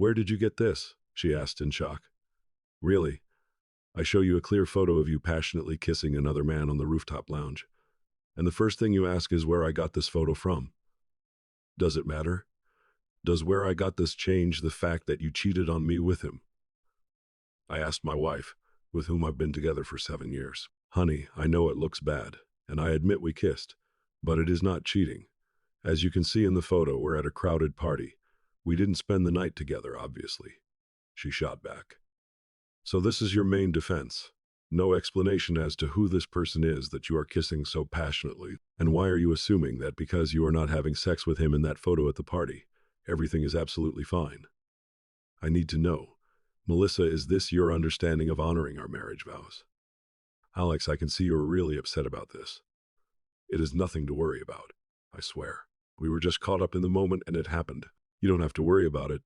"Where did you get this?" she asked in shock. "Really? I show you a clear photo of you passionately kissing another man on the rooftop lounge. And the first thing you ask is where I got this photo from. Does it matter? Does where I got this change the fact that you cheated on me with him?" I asked my wife, with whom I've been together for 7 years. "Honey, I know it looks bad, and I admit we kissed, but it is not cheating. As you can see in the photo, we're at a crowded party. We didn't spend the night together, obviously," she shot back. "So this is your main defense? No explanation as to who this person is that you are kissing so passionately? And why are you assuming that because you are not having sex with him in that photo at the party, everything is absolutely fine? I need to know. Melissa, is this your understanding of honoring our marriage vows?" "Alex, I can see you're really upset about this. It is nothing to worry about, I swear. We were just caught up in the moment and it happened. You don't have to worry about it.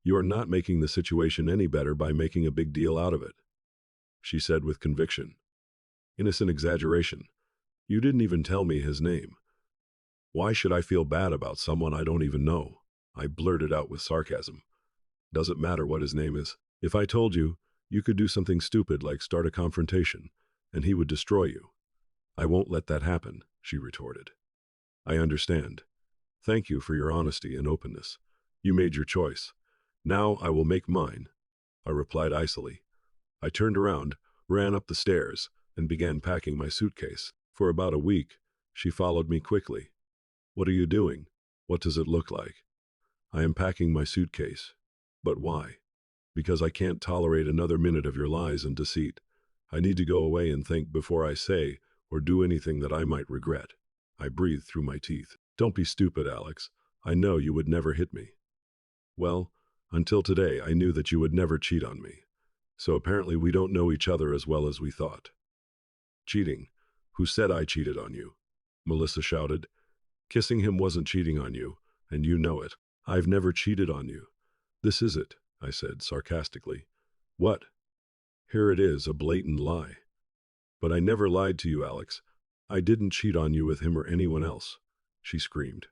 You are not making the situation any better by making a big deal out of it," she said with conviction. "Innocent exaggeration. You didn't even tell me his name. Why should I feel bad about someone I don't even know?" I blurted out with sarcasm. "Doesn't matter what his name is. If I told you, you could do something stupid like start a confrontation, and he would destroy you. I won't let that happen," she retorted. "I understand. Thank you for your honesty and openness. You made your choice. Now I will make mine," I replied icily. I turned around, ran up the stairs, and began packing my suitcase. For about a week, she followed me quickly. "What are you doing? What does it look like?" "I am packing my suitcase." "But why?" "Because I can't tolerate another minute of your lies and deceit. I need to go away and think before I say or do anything that I might regret." I breathed through my teeth. "Don't be stupid, Alex. I know you would never hit me." "Well, until today I knew that you would never cheat on me. So apparently we don't know each other as well as we thought." "Cheating? Who said I cheated on you?" Melissa shouted. "Kissing him wasn't cheating on you, and you know it. I've never cheated on you." "This is it," I said sarcastically. "What?" "Here it is, a blatant lie." "But I never lied to you, Alex. I didn't cheat on you with him or anyone else," she screamed.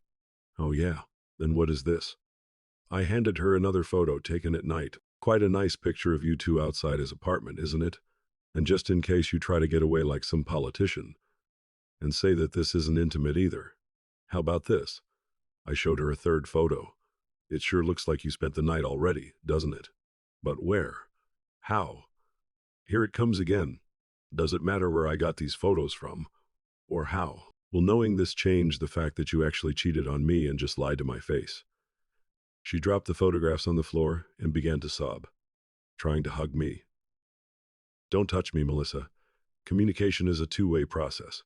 "Oh yeah? Then what is this?" I handed her another photo taken at night. "Quite a nice picture of you two outside his apartment, isn't it? And just in case you try to get away like some politician and say that this isn't intimate either, how about this?" I showed her a third photo. "It sure looks like you spent the night already, doesn't it? But where? How? Here it comes again. Does it matter where I got these photos from? Or how? Will knowing this change the fact that you actually cheated on me and just lied to my face?" She dropped the photographs on the floor and began to sob, trying to hug me. "Don't touch me, Melissa. Communication is a two-way process.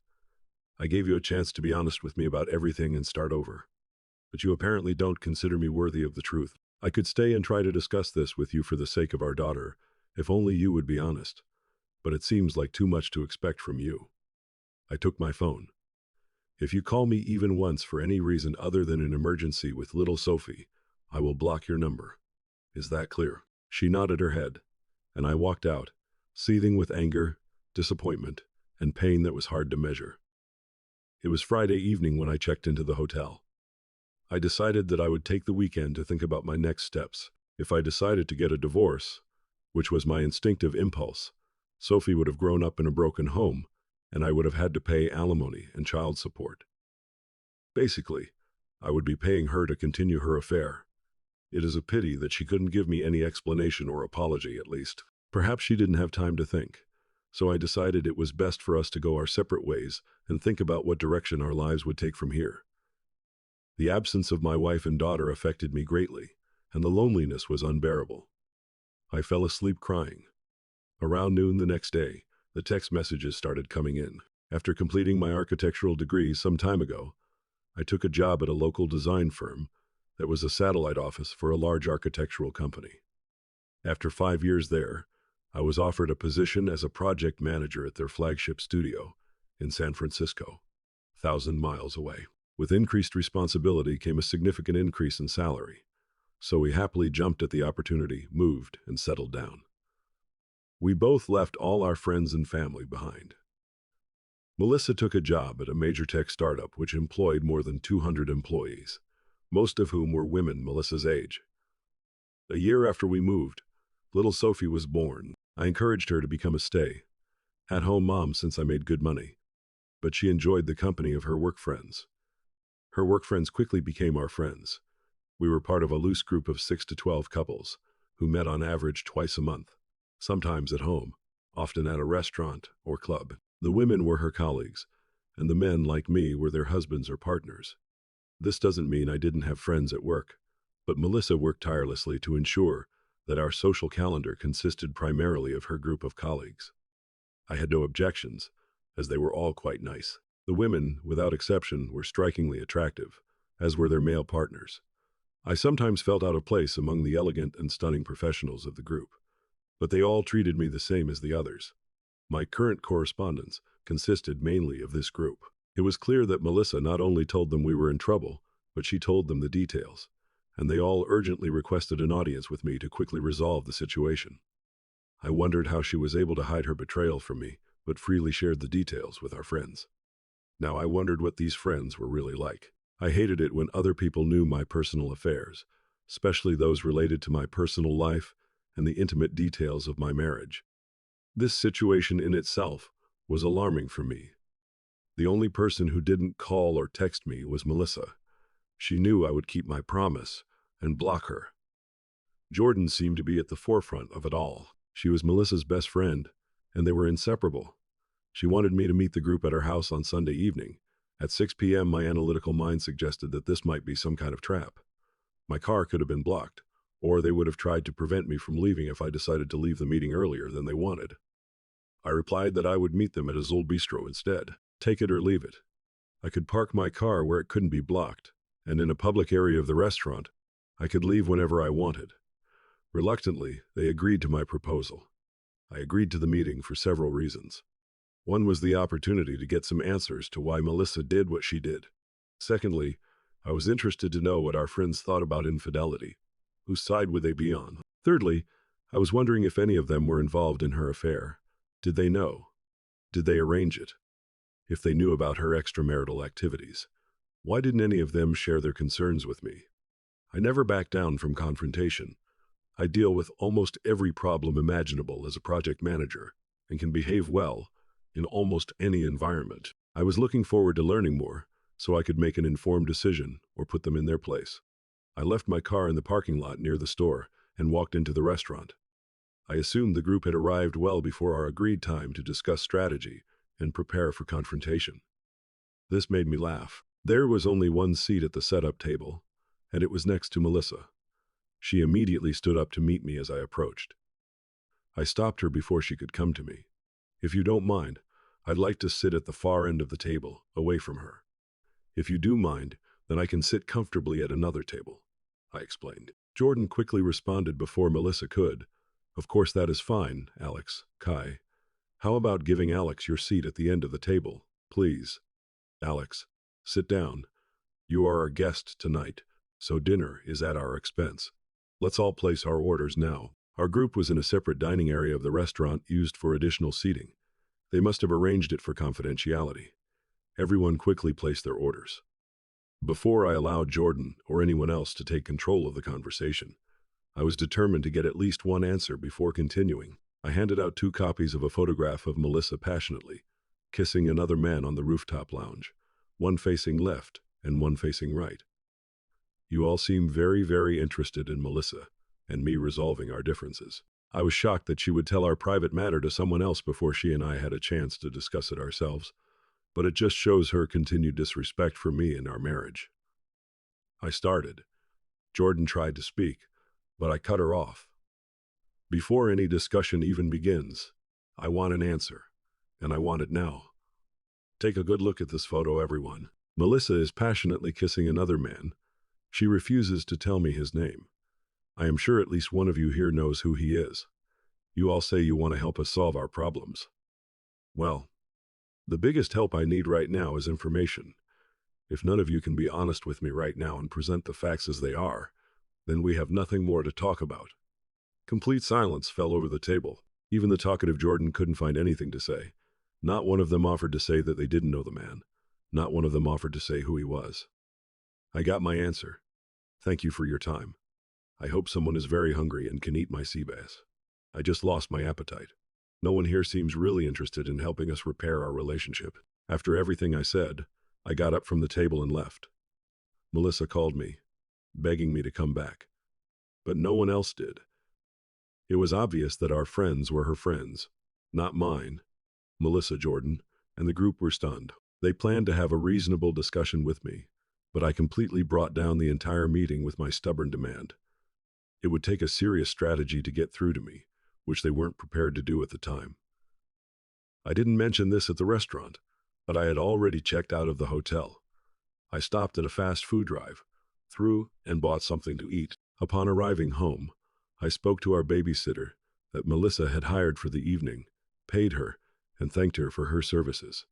I gave you a chance to be honest with me about everything and start over. But you apparently don't consider me worthy of the truth. I could stay and try to discuss this with you for the sake of our daughter, if only you would be honest. But it seems like too much to expect from you." I took my phone. "If you call me even once for any reason other than an emergency with little Sophie, I will block your number. Is that clear?" She nodded her head, and I walked out, seething with anger, disappointment, and pain that was hard to measure. It was Friday evening when I checked into the hotel. I decided that I would take the weekend to think about my next steps. If I decided to get a divorce, which was my instinctive impulse, Sophie would have grown up in a broken home, and I would have had to pay alimony and child support. Basically, I would be paying her to continue her affair. It is a pity that she couldn't give me any explanation or apology, at least. Perhaps she didn't have time to think. So I decided it was best for us to go our separate ways and think about what direction our lives would take from here. The absence of my wife and daughter affected me greatly, and the loneliness was unbearable. I fell asleep crying. Around noon the next day, the text messages started coming in. After completing my architectural degree some time ago, I took a job at a local design firm that was a satellite office for a large architectural company. After 5 years there, I was offered a position as a project manager at their flagship studio in San Francisco, 1,000 miles away. With increased responsibility came a significant increase in salary, so we happily jumped at the opportunity, moved, and settled down. We both left all our friends and family behind. Melissa took a job at a major tech startup which employed more than 200 employees, most of whom were women Melissa's age. A year after we moved, little Sophie was born. I encouraged her to become a stay-at-home mom since I made good money, but she enjoyed the company of her work friends. Her work friends quickly became our friends. We were part of a loose group of 6 to 12 couples who met on average twice a month, sometimes at home, often at a restaurant or club. The women were her colleagues, and the men, like me, were their husbands or partners. This doesn't mean I didn't have friends at work, but Melissa worked tirelessly to ensure that our social calendar consisted primarily of her group of colleagues. I had no objections, as they were all quite nice. The women, without exception, were strikingly attractive, as were their male partners. I sometimes felt out of place among the elegant and stunning professionals of the group, but they all treated me the same as the others. My current correspondence consisted mainly of this group. It was clear that Melissa not only told them we were in trouble, but she told them the details, and they all urgently requested an audience with me to quickly resolve the situation. I wondered how she was able to hide her betrayal from me, but freely shared the details with our friends. Now I wondered what these friends were really like. I hated it when other people knew my personal affairs, especially those related to my personal life and the intimate details of my marriage. This situation in itself was alarming for me. The only person who didn't call or text me was Melissa. She knew I would keep my promise and block her. Jordan seemed to be at the forefront of it all. She was Melissa's best friend, and they were inseparable. She wanted me to meet the group at her house on Sunday evening. At 6 p.m., my analytical mind suggested that this might be some kind of trap. My car could have been blocked, or they would have tried to prevent me from leaving if I decided to leave the meeting earlier than they wanted. I replied that I would meet them at a Zol Bistro instead. Take it or leave it. I could park my car where it couldn't be blocked, and in a public area of the restaurant, I could leave whenever I wanted. Reluctantly, they agreed to my proposal. I agreed to the meeting for several reasons. One was the opportunity to get some answers to why Melissa did what she did. Secondly, I was interested to know what our friends thought about infidelity. Whose side would they be on? Thirdly, I was wondering if any of them were involved in her affair. Did they know? Did they arrange it? If they knew about her extramarital activities, why didn't any of them share their concerns with me? I never back down from confrontation. I deal with almost every problem imaginable as a project manager and can behave well in almost any environment. I was looking forward to learning more so I could make an informed decision or put them in their place. I left my car in the parking lot near the store and walked into the restaurant. I assumed the group had arrived well before our agreed time to discuss strategy and prepare for confrontation. This made me laugh. There was only one seat at the setup table, and it was next to Melissa. She immediately stood up to meet me as I approached. I stopped her before she could come to me. If you don't mind, I'd like to sit at the far end of the table, away from her. If you do mind, then I can sit comfortably at another table, I explained. Jordan quickly responded before Melissa could. Of course that is fine, Alex. Kai. How about giving Alex your seat at the end of the table, please? Alex, sit down. You are our guest tonight, so dinner is at our expense. Let's all place our orders now. Our group was in a separate dining area of the restaurant used for additional seating. They must have arranged it for confidentiality. Everyone quickly placed their orders. Before I allowed Jordan or anyone else to take control of the conversation, I was determined to get at least one answer before continuing. I handed out 2 copies of a photograph of Melissa passionately kissing another man on the rooftop lounge, one facing left and one facing right. You all seem very, very interested in Melissa and me resolving our differences. I was shocked that she would tell our private matter to someone else before she and I had a chance to discuss it ourselves, but it just shows her continued disrespect for me and our marriage. I started. Jordan tried to speak, but I cut her off. Before any discussion even begins, I want an answer, and I want it now. Take a good look at this photo, everyone. Melissa is passionately kissing another man. She refuses to tell me his name. I am sure at least one of you here knows who he is. You all say you want to help us solve our problems. Well, the biggest help I need right now is information. If none of you can be honest with me right now and present the facts as they are, then we have nothing more to talk about. Complete silence fell over the table. Even the talkative Jordan couldn't find anything to say. Not one of them offered to say that they didn't know the man. Not one of them offered to say who he was. I got my answer. Thank you for your time. I hope someone is very hungry and can eat my sea bass. I just lost my appetite. No one here seems really interested in helping us repair our relationship. After everything I said, I got up from the table and left. Melissa called me, begging me to come back. But no one else did. It was obvious that our friends were her friends, not mine. Melissa, Jordan, and the group were stunned. They planned to have a reasonable discussion with me, but I completely brought down the entire meeting with my stubborn demand. It would take a serious strategy to get through to me, which they weren't prepared to do at the time. I didn't mention this at the restaurant, but I had already checked out of the hotel. I stopped at a fast food drive-through and bought something to eat. Upon arriving home, I spoke to our babysitter that Melissa had hired for the evening, paid her, and thanked her for her services.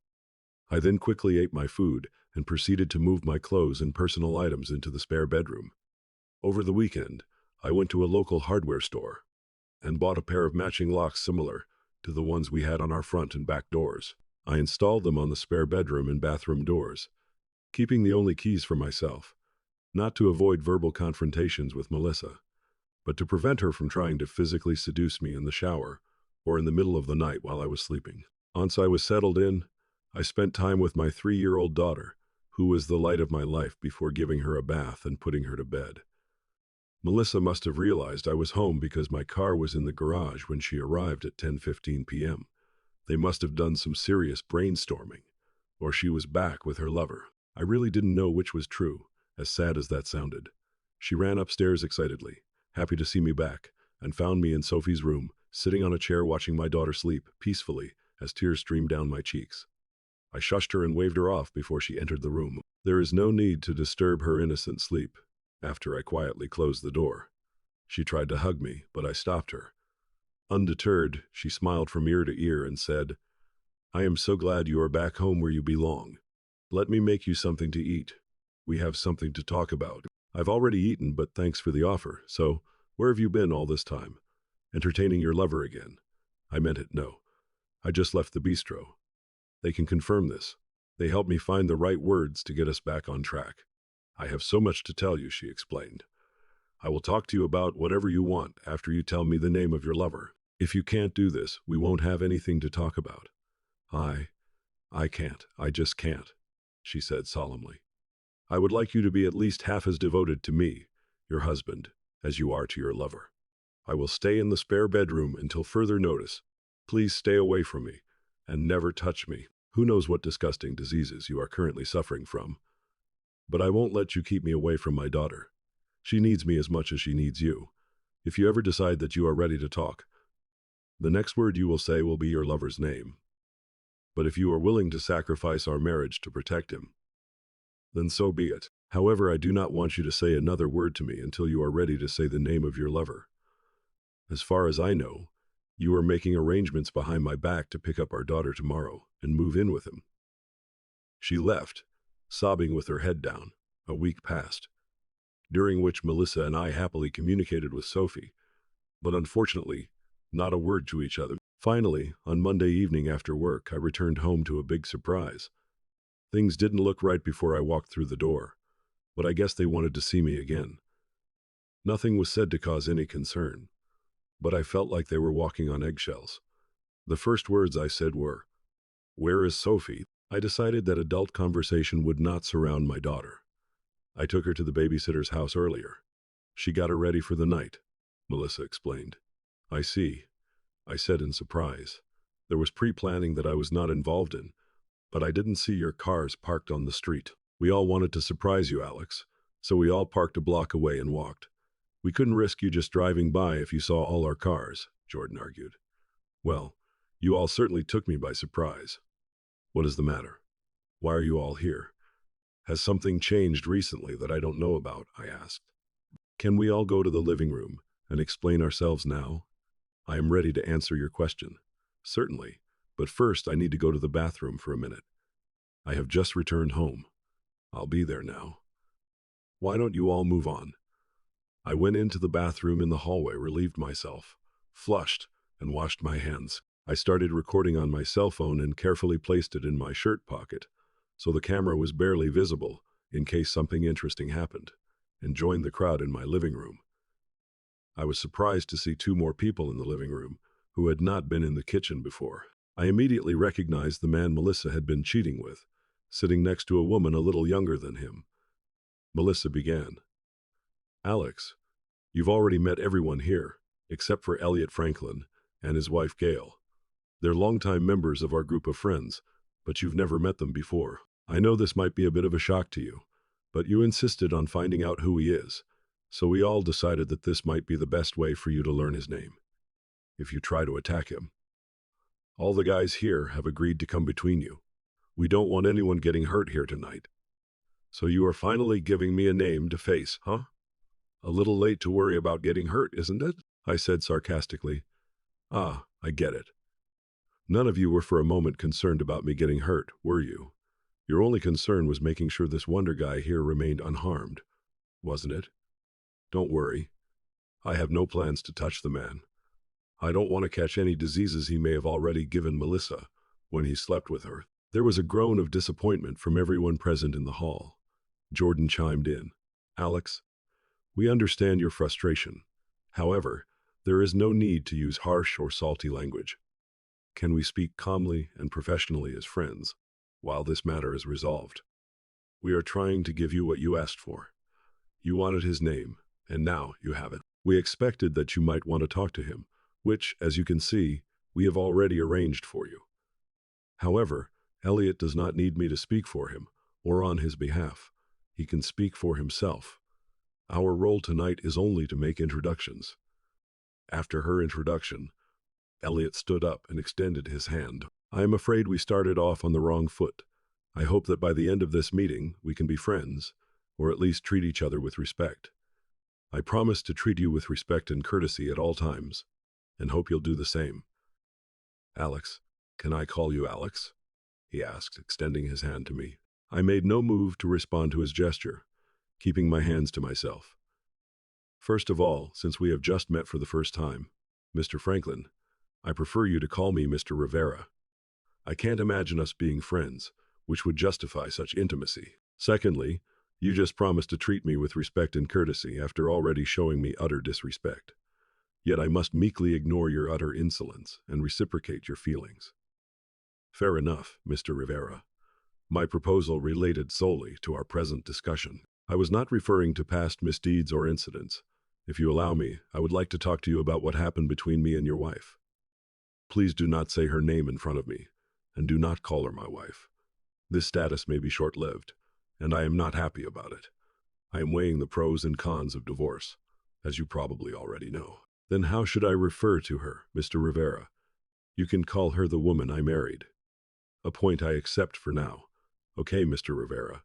I then quickly ate my food and proceeded to move my clothes and personal items into the spare bedroom. Over the weekend, I went to a local hardware store and bought a pair of matching locks similar to the ones we had on our front and back doors. I installed them on the spare bedroom and bathroom doors, keeping the only keys for myself, not to avoid verbal confrontations with Melissa, but to prevent her from trying to physically seduce me in the shower or in the middle of the night while I was sleeping. Once I was settled in, I spent time with my 3-year-old daughter, who was the light of my life, before giving her a bath and putting her to bed. Melissa must have realized I was home because my car was in the garage when she arrived at 10:15 p.m. They must have done some serious brainstorming, or she was back with her lover. I really didn't know which was true, as sad as that sounded. She ran upstairs excitedly, happy to see me back, and found me in Sophie's room, sitting on a chair watching my daughter sleep peacefully as tears streamed down my cheeks. I shushed her and waved her off before she entered the room. There is no need to disturb her innocent sleep. After I quietly closed the door, she tried to hug me, but I stopped her. Undeterred, she smiled from ear to ear and said, "I am so glad you are back home where you belong. Let me make you something to eat. We have something to talk about. I've already eaten, but thanks for the offer. So, where have you been all this time? Entertaining your lover again?" I meant it, no. I just left the bistro. They can confirm this. They helped me find the right words to get us back on track. "I have so much to tell you," she explained. "I will talk to you about whatever you want after you tell me the name of your lover. If you can't do this, we won't have anything to talk about." I can't. I just can't," she said solemnly. "I would like you to be at least half as devoted to me, your husband, as you are to your lover. I will stay in the spare bedroom until further notice. Please stay away from me and never touch me. Who knows what disgusting diseases you are currently suffering from. But I won't let you keep me away from my daughter. She needs me as much as she needs you. If you ever decide that you are ready to talk, the next word you will say will be your lover's name. But if you are willing to sacrifice our marriage to protect him, then so be it. However, I do not want you to say another word to me until you are ready to say the name of your lover. As far as I know, you are making arrangements behind my back to pick up our daughter tomorrow and move in with him." She left, sobbing with her head down. A week passed, during which Melissa and I happily communicated with Sophie, but unfortunately, not a word to each other. Finally, on Monday evening after work, I returned home to a big surprise. Things didn't look right before I walked through the door, but I guess they wanted to see me again. Nothing was said to cause any concern, but I felt like they were walking on eggshells. The first words I said were, "Where is Sophie?" I decided that adult conversation would not surround my daughter. I took her to the babysitter's house earlier. She got her ready for the night, Melissa explained. "I see," I said in surprise. There was pre-planning that I was not involved in, but I didn't see your cars parked on the street. "We all wanted to surprise you, Alex, so we all parked a block away and walked. We couldn't risk you just driving by if you saw all our cars," Jordan argued. "Well, you all certainly took me by surprise. What is the matter? Why are you all here? Has something changed recently that I don't know about?" I asked. "Can we all go to the living room and explain ourselves now? I am ready to answer your question." "Certainly, but first I need to go to the bathroom for a minute. I have just returned home. I'll be there now. Why don't you all move on?" I went into the bathroom in the hallway, relieved myself, flushed, and washed my hands. I started recording on my cell phone and carefully placed it in my shirt pocket, so the camera was barely visible in case something interesting happened, and joined the crowd in my living room. I was surprised to see two more people in the living room who had not been in the kitchen before. I immediately recognized the man Melissa had been cheating with, sitting next to a woman a little younger than him. Melissa began. Alex, you've already met everyone here, except for Elliot Franklin and his wife Gail. They're longtime members of our group of friends, but you've never met them before. I know this might be a bit of a shock to you, but you insisted on finding out who he is, so we all decided that this might be the best way for you to learn his name. If you try to attack him, all the guys here have agreed to come between you. We don't want anyone getting hurt here tonight. So you are finally giving me a name to face, huh? A little late to worry about getting hurt, isn't it? I said sarcastically. Ah, I get it. None of you were for a moment concerned about me getting hurt, were you? Your only concern was making sure this wonder guy here remained unharmed, wasn't it? Don't worry. I have no plans to touch the man. I don't want to catch any diseases he may have already given Melissa when he slept with her. There was a groan of disappointment from everyone present in the hall. Jordan chimed in. Alex, we understand your frustration. However, there is no need to use harsh or salty language. Can we speak calmly and professionally as friends while this matter is resolved? We are trying to give you what you asked for. You wanted his name, and now you have it. We expected that you might want to talk to him, which, as you can see, we have already arranged for you. However, Elliot does not need me to speak for him or on his behalf. He can speak for himself. Our role tonight is only to make introductions. After her introduction, Elliot stood up and extended his hand. I am afraid we started off on the wrong foot. I hope that by the end of this meeting, we can be friends, or at least treat each other with respect. I promise to treat you with respect and courtesy at all times, and hope you'll do the same. Alex, can I call you Alex? He asked, extending his hand to me. I made no move to respond to his gesture, keeping my hands to myself. First of all, since we have just met for the first time, Mr. Franklin, I prefer you to call me Mr. Rivera. I can't imagine us being friends, which would justify such intimacy. Secondly, you just promised to treat me with respect and courtesy after already showing me utter disrespect. Yet I must meekly ignore your utter insolence and reciprocate your feelings. Fair enough, Mr. Rivera. My proposal related solely to our present discussion. I was not referring to past misdeeds or incidents. If you allow me, I would like to talk to you about what happened between me and your wife. Please do not say her name in front of me, and do not call her my wife. This status may be short-lived, and I am not happy about it. I am weighing the pros and cons of divorce, as you probably already know. Then how should I refer to her, Mr. Rivera? You can call her the woman I married. A point I accept for now. Okay, Mr. Rivera.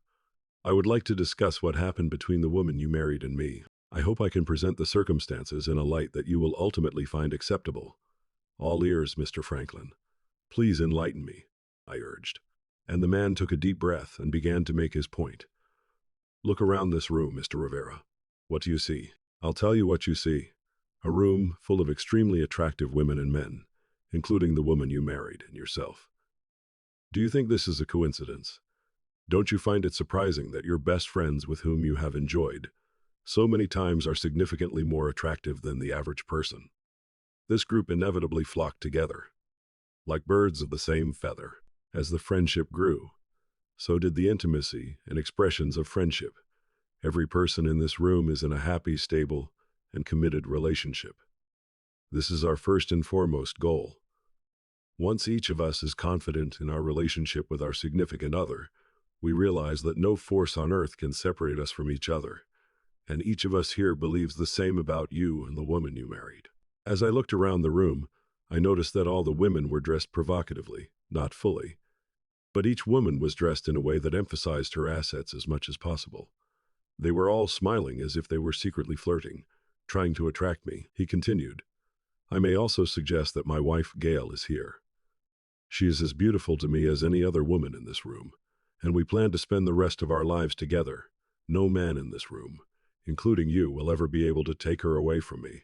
I would like to discuss what happened between the woman you married and me. I hope I can present the circumstances in a light that you will ultimately find acceptable. All ears, Mr. Franklin. Please enlighten me, I urged. And the man took a deep breath and began to make his point. Look around this room, Mr. Rivera. What do you see? I'll tell you what you see. A room full of extremely attractive women and men, including the woman you married and yourself. Do you think this is a coincidence? Don't you find it surprising that your best friends with whom you have enjoyed so many times are significantly more attractive than the average person? This group inevitably flocked together. Like birds of the same feather. As the friendship grew, so did the intimacy and expressions of friendship. Every person in this room is in a happy, stable, and committed relationship. This is our first and foremost goal. Once each of us is confident in our relationship with our significant other, we realize that no force on earth can separate us from each other, and each of us here believes the same about you and the woman you married. As I looked around the room, I noticed that all the women were dressed provocatively, not fully, but each woman was dressed in a way that emphasized her assets as much as possible. They were all smiling as if they were secretly flirting, trying to attract me. He continued, I may also suggest that my wife Gail is here. She is as beautiful to me as any other woman in this room, and we plan to spend the rest of our lives together. No man in this room, including you, will ever be able to take her away from me.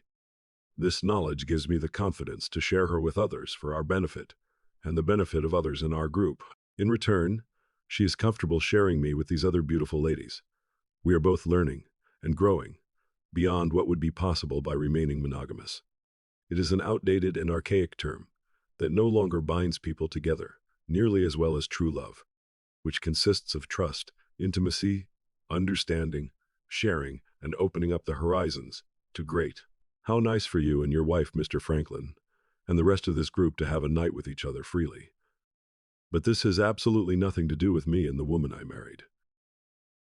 This knowledge gives me the confidence to share her with others for our benefit, and the benefit of others in our group. In return, she is comfortable sharing me with these other beautiful ladies. We are both learning and growing, beyond what would be possible by remaining monogamous. It is an outdated and archaic term that no longer binds people together nearly as well as true love, which consists of trust, intimacy, understanding, sharing, and opening up the horizons to great. How nice for you and your wife, Mr. Franklin, and the rest of this group to have a night with each other freely. But this has absolutely nothing to do with me and the woman I married.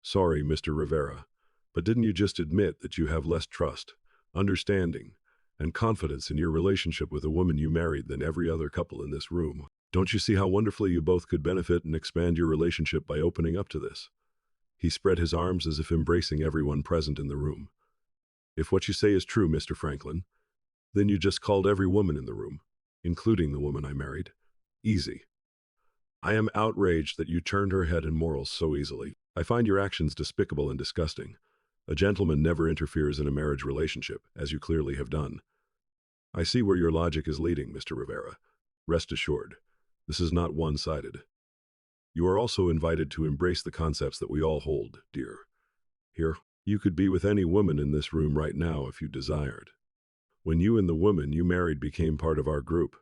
Sorry, Mr. Rivera, but didn't you just admit that you have less trust, understanding, and confidence in your relationship with the woman you married than every other couple in this room? Don't you see how wonderfully you both could benefit and expand your relationship by opening up to this? He spread his arms as if embracing everyone present in the room. If what you say is true, Mr. Franklin, then you just called every woman in the room, including the woman I married, easy. I am outraged that you turned her head and morals so easily. I find your actions despicable and disgusting. A gentleman never interferes in a marriage relationship, as you clearly have done. I see where your logic is leading, Mr. Rivera. Rest assured, this is not one-sided. You are also invited to embrace the concepts that we all hold dear. Here, you could be with any woman in this room right now if you desired. When you and the woman you married became part of our group,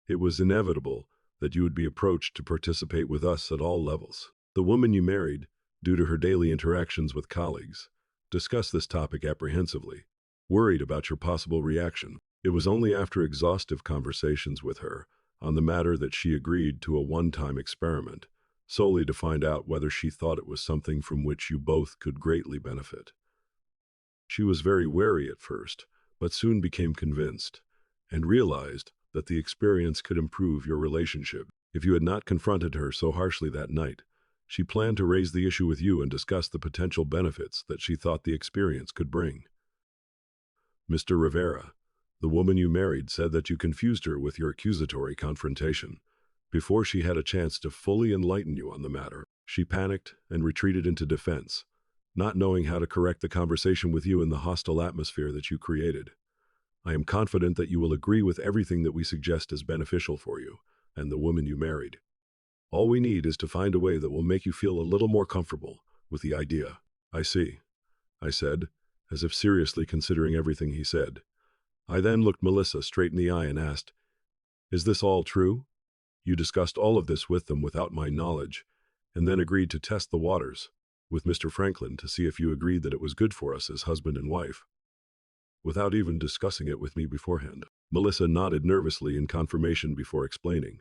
it was inevitable that you would be approached to participate with us at all levels. The woman you married, due to her daily interactions with colleagues, discussed this topic apprehensively, worried about your possible reaction. It was only after exhaustive conversations with her on the matter that she agreed to a one-time experiment, solely to find out whether she thought it was something from which you both could greatly benefit. She was very wary at first, but soon became convinced, and realized that the experience could improve your relationship. If you had not confronted her so harshly that night, she planned to raise the issue with you and discuss the potential benefits that she thought the experience could bring. Mr. Rivera, the woman you married said that you confused her with your accusatory confrontation. Before she had a chance to fully enlighten you on the matter, she panicked and retreated into defense, not knowing how to correct the conversation with you in the hostile atmosphere that you created. I am confident that you will agree with everything that we suggest is beneficial for you and the woman you married. All we need is to find a way that will make you feel a little more comfortable with the idea. I see, I said, as if seriously considering everything he said. I then looked Melissa straight in the eye and asked, "Is this all true? You discussed all of this with them without my knowledge, and then agreed to test the waters with Mr. Franklin to see if you agreed that it was good for us as husband and wife, without even discussing it with me beforehand." Melissa nodded nervously in confirmation before explaining.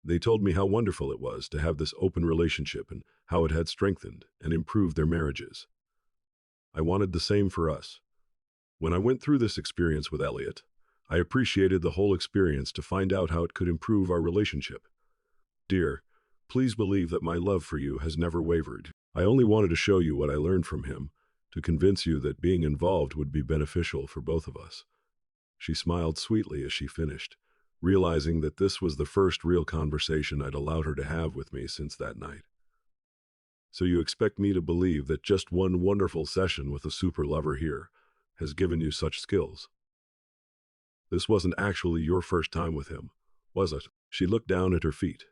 They told me how wonderful it was to have this open relationship and how it had strengthened and improved their marriages. I wanted the same for us. When I went through this experience with Elliot, I appreciated the whole experience to find out how it could improve our relationship. Dear, please believe that my love for you has never wavered. I only wanted to show you what I learned from him, to convince you that being involved would be beneficial for both of us. She smiled sweetly as she finished, realizing that this was the first real conversation I'd allowed her to have with me since that night. So you expect me to believe that just one wonderful session with a super lover here has given you such skills? This wasn't actually your first time with him, was it? She looked down at her feet,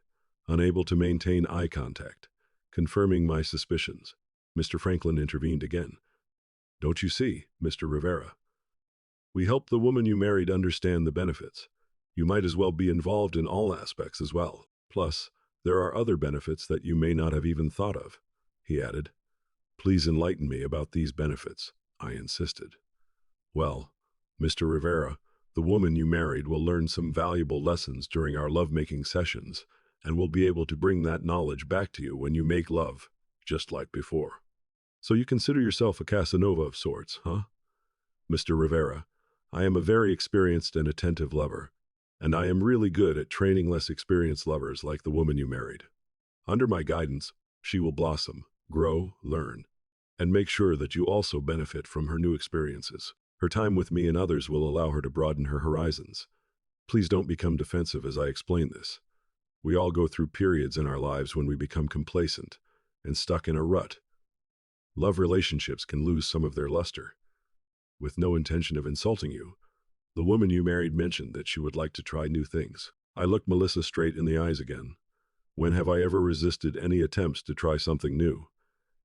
unable to maintain eye contact, confirming my suspicions. Mr. Franklin intervened again. Don't you see, Mr. Rivera? We helped the woman you married understand the benefits. You might as well be involved in all aspects as well. Plus, there are other benefits that you may not have even thought of, he added. Please enlighten me about these benefits, I insisted. Well, Mr. Rivera, the woman you married will learn some valuable lessons during our lovemaking sessions and will be able to bring that knowledge back to you when you make love, just like before. So you consider yourself a Casanova of sorts, huh? Mr. Rivera, I am a very experienced and attentive lover, and I am really good at training less experienced lovers like the woman you married. Under my guidance, she will blossom, grow, learn, and make sure that you also benefit from her new experiences. Her time with me and others will allow her to broaden her horizons. Please don't become defensive as I explain this. We all go through periods in our lives when we become complacent and stuck in a rut. Love relationships can lose some of their luster. With no intention of insulting you, the woman you married mentioned that she would like to try new things. I looked Melissa straight in the eyes again. When have I ever resisted any attempts to try something new?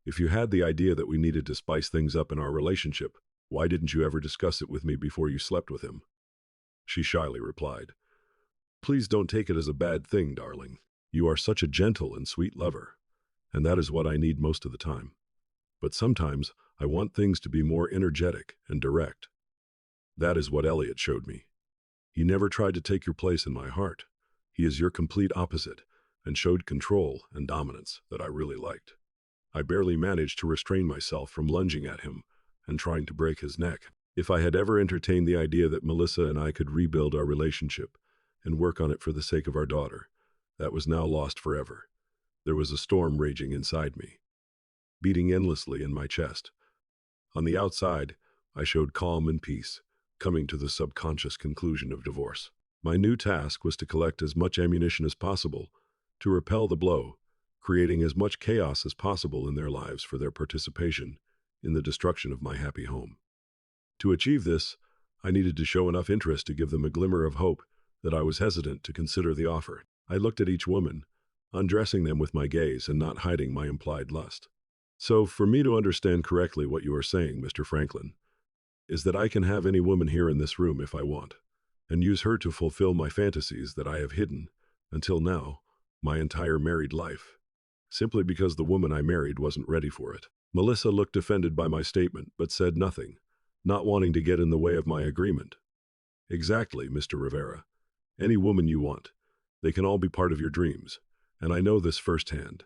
If you had the idea that we needed to spice things up in our relationship, Why didn't you ever discuss it with me before you slept with him? She shyly replied, Please don't take it as a bad thing, darling. You are such a gentle and sweet lover, and that is what I need most of the time. But sometimes I want things to be more energetic and direct. That is what Elliot showed me. He never tried to take your place in my heart. He is your complete opposite, and showed control and dominance that I really liked. I barely managed to restrain myself from lunging at him and trying to break his neck. If I had ever entertained the idea that Melissa and I could rebuild our relationship and work on it for the sake of our daughter, that was now lost forever. There was a storm raging inside me, beating endlessly in my chest. On the outside, I showed calm and peace, coming to the subconscious conclusion of divorce. My new task was to collect as much ammunition as possible to repel the blow, creating as much chaos as possible in their lives for their participation in the destruction of my happy home. To achieve this, I needed to show enough interest to give them a glimmer of hope that I was hesitant to consider the offer. I looked at each woman, undressing them with my gaze and not hiding my implied lust. So, for me to understand correctly what you are saying, Mr. Franklin, is that I can have any woman here in this room if I want, and use her to fulfill my fantasies that I have hidden, until now, my entire married life, simply because the woman I married wasn't ready for it. Melissa looked offended by my statement, but said nothing, not wanting to get in the way of my agreement. Exactly, Mr. Rivera. Any woman you want. They can all be part of your dreams, and I know this firsthand.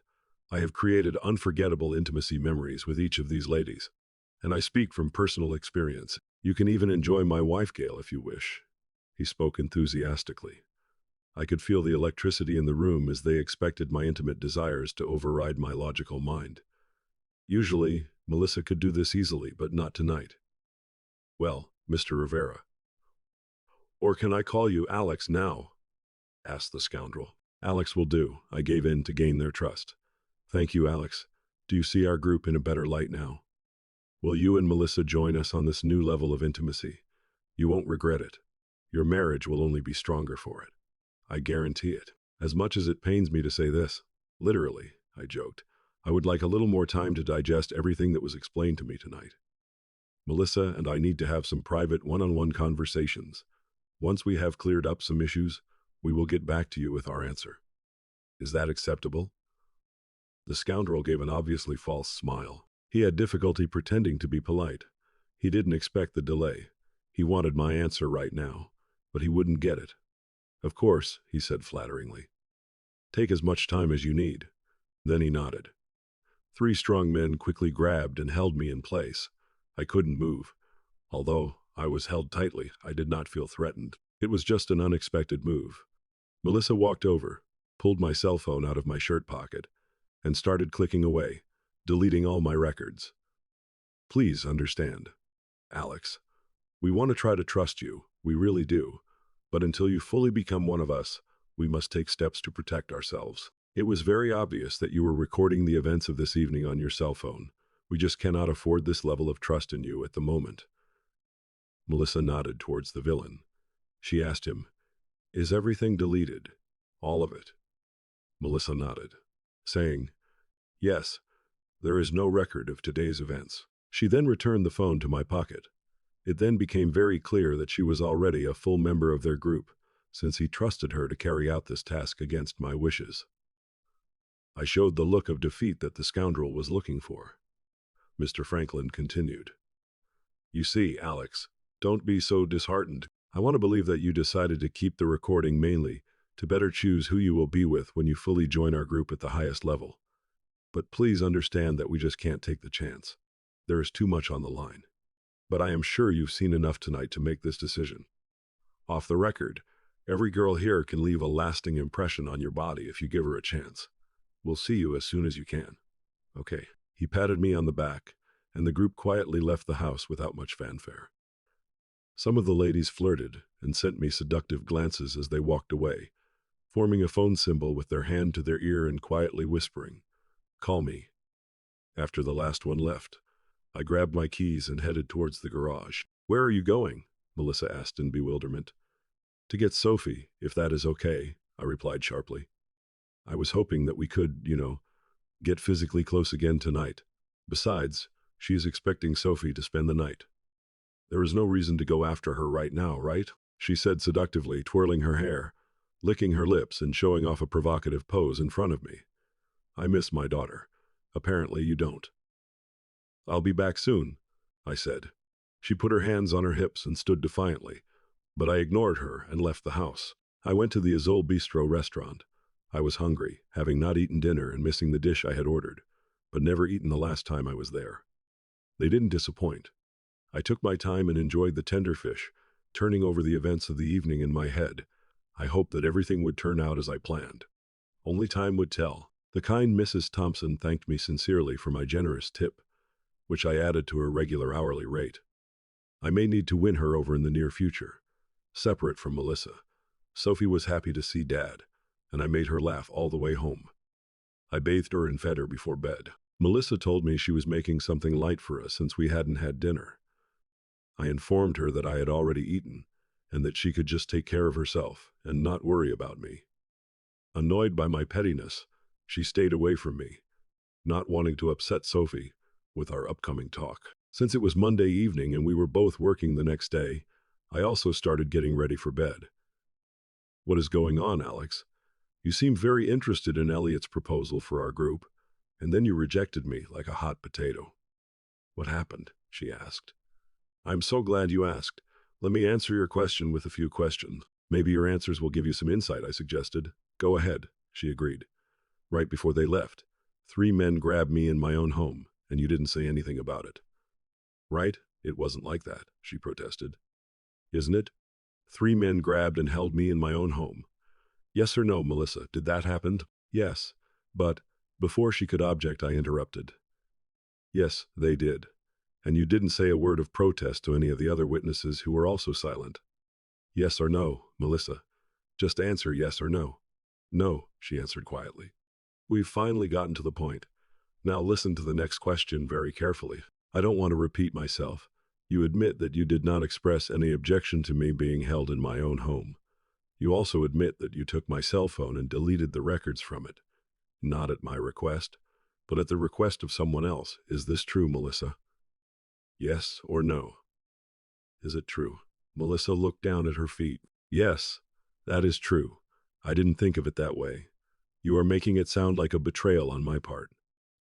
I have created unforgettable intimacy memories with each of these ladies, and I speak from personal experience. You can even enjoy my wife, Gail, if you wish. He spoke enthusiastically. I could feel the electricity in the room as they expected my intimate desires to override my logical mind. Usually, Melissa could do this easily, but not tonight. Well, Mr. Rivera. Or can I call you Alex now? Asked the scoundrel. Alex will do. I gave in to gain their trust. Thank you, Alex. Do you see our group in a better light now? Will you and Melissa join us on this new level of intimacy? You won't regret it. Your marriage will only be stronger for it. I guarantee it. As much as it pains me to say this, literally, I joked, I would like a little more time to digest everything that was explained to me tonight. Melissa and I need to have some private one-on-one conversations. Once we have cleared up some issues, we will get back to you with our answer. Is that acceptable? The scoundrel gave an obviously false smile. He had difficulty pretending to be polite. He didn't expect the delay. He wanted my answer right now, but he wouldn't get it. Of course, he said flatteringly. Take as much time as you need. Then he nodded. 3 strong men quickly grabbed and held me in place. I couldn't move. Although I was held tightly, I did not feel threatened. It was just an unexpected move. Melissa walked over, pulled my cell phone out of my shirt pocket, and started clicking away, deleting all my records. Please understand, Alex. We want to try to trust you, we really do. But until you fully become one of us, we must take steps to protect ourselves. It was very obvious that you were recording the events of this evening on your cell phone. We just cannot afford this level of trust in you at the moment. Melissa nodded towards the villain. She asked him, Is everything deleted? All of it? Melissa nodded, saying, Yes, there is no record of today's events. She then returned the phone to my pocket. It then became very clear that she was already a full member of their group, since he trusted her to carry out this task against my wishes. I showed the look of defeat that the scoundrel was looking for. Mr. Franklin continued. You see, Alex, don't be so disheartened. I want to believe that you decided to keep the recording mainly to better choose who you will be with when you fully join our group at the highest level. But please understand that we just can't take the chance. There is too much on the line. But I am sure you've seen enough tonight to make this decision. Off the record, every girl here can leave a lasting impression on your body if you give her a chance. We'll see you as soon as you can. Okay. He patted me on the back, and the group quietly left the house without much fanfare. Some of the ladies flirted and sent me seductive glances as they walked away, forming a phone symbol with their hand to their ear and quietly whispering, Call me. After the last one left, I grabbed my keys and headed towards the garage. Where are you going? Melissa asked in bewilderment. To get Sophie, if that is okay, I replied sharply. I was hoping that we could, get physically close again tonight. Besides, she is expecting Sophie to spend the night. There is no reason to go after her right now, right? She said seductively, twirling her hair, licking her lips and showing off a provocative pose in front of me. I miss my daughter. Apparently you don't. I'll be back soon, I said. She put her hands on her hips and stood defiantly, but I ignored her and left the house. I went to the Azul Bistro restaurant. I was hungry, having not eaten dinner and missing the dish I had ordered, but never eaten the last time I was there. They didn't disappoint. I took my time and enjoyed the tender fish, turning over the events of the evening in my head. I hoped that everything would turn out as I planned. Only time would tell. The kind Mrs. Thompson thanked me sincerely for my generous tip, which I added to her regular hourly rate. I may need to win her over in the near future. Separate from Melissa, Sophie was happy to see Dad, and I made her laugh all the way home. I bathed her and fed her before bed. Melissa told me she was making something light for us since we hadn't had dinner. I informed her that I had already eaten, and that she could just take care of herself and not worry about me. Annoyed by my pettiness, she stayed away from me, not wanting to upset Sophie with our upcoming talk. Since it was Monday evening and we were both working the next day, I also started getting ready for bed. What is going on, Alex? You seemed very interested in Elliot's proposal for our group, and then you rejected me like a hot potato. What happened? She asked. I'm so glad you asked. Let me answer your question with a few questions. Maybe your answers will give you some insight, I suggested. Go ahead, she agreed. Right before they left, 3 men grabbed me in my own home, and you didn't say anything about it. Right? It wasn't like that, she protested. Isn't it? 3 men grabbed and held me in my own home. Yes or no, Melissa, did that happen? Yes, but before she could object, I interrupted. Yes, they did. And you didn't say a word of protest to any of the other witnesses who were also silent. Yes or no, Melissa? Just answer yes or no. No, she answered quietly. We've finally gotten to the point. Now listen to the next question very carefully. I don't want to repeat myself. You admit that you did not express any objection to me being held in my own home. You also admit that you took my cell phone and deleted the records from it. Not at my request, but at the request of someone else. Is this true, Melissa? Yes or no? Is it true? Melissa looked down at her feet. Yes, that is true. I didn't think of it that way. You are making it sound like a betrayal on my part.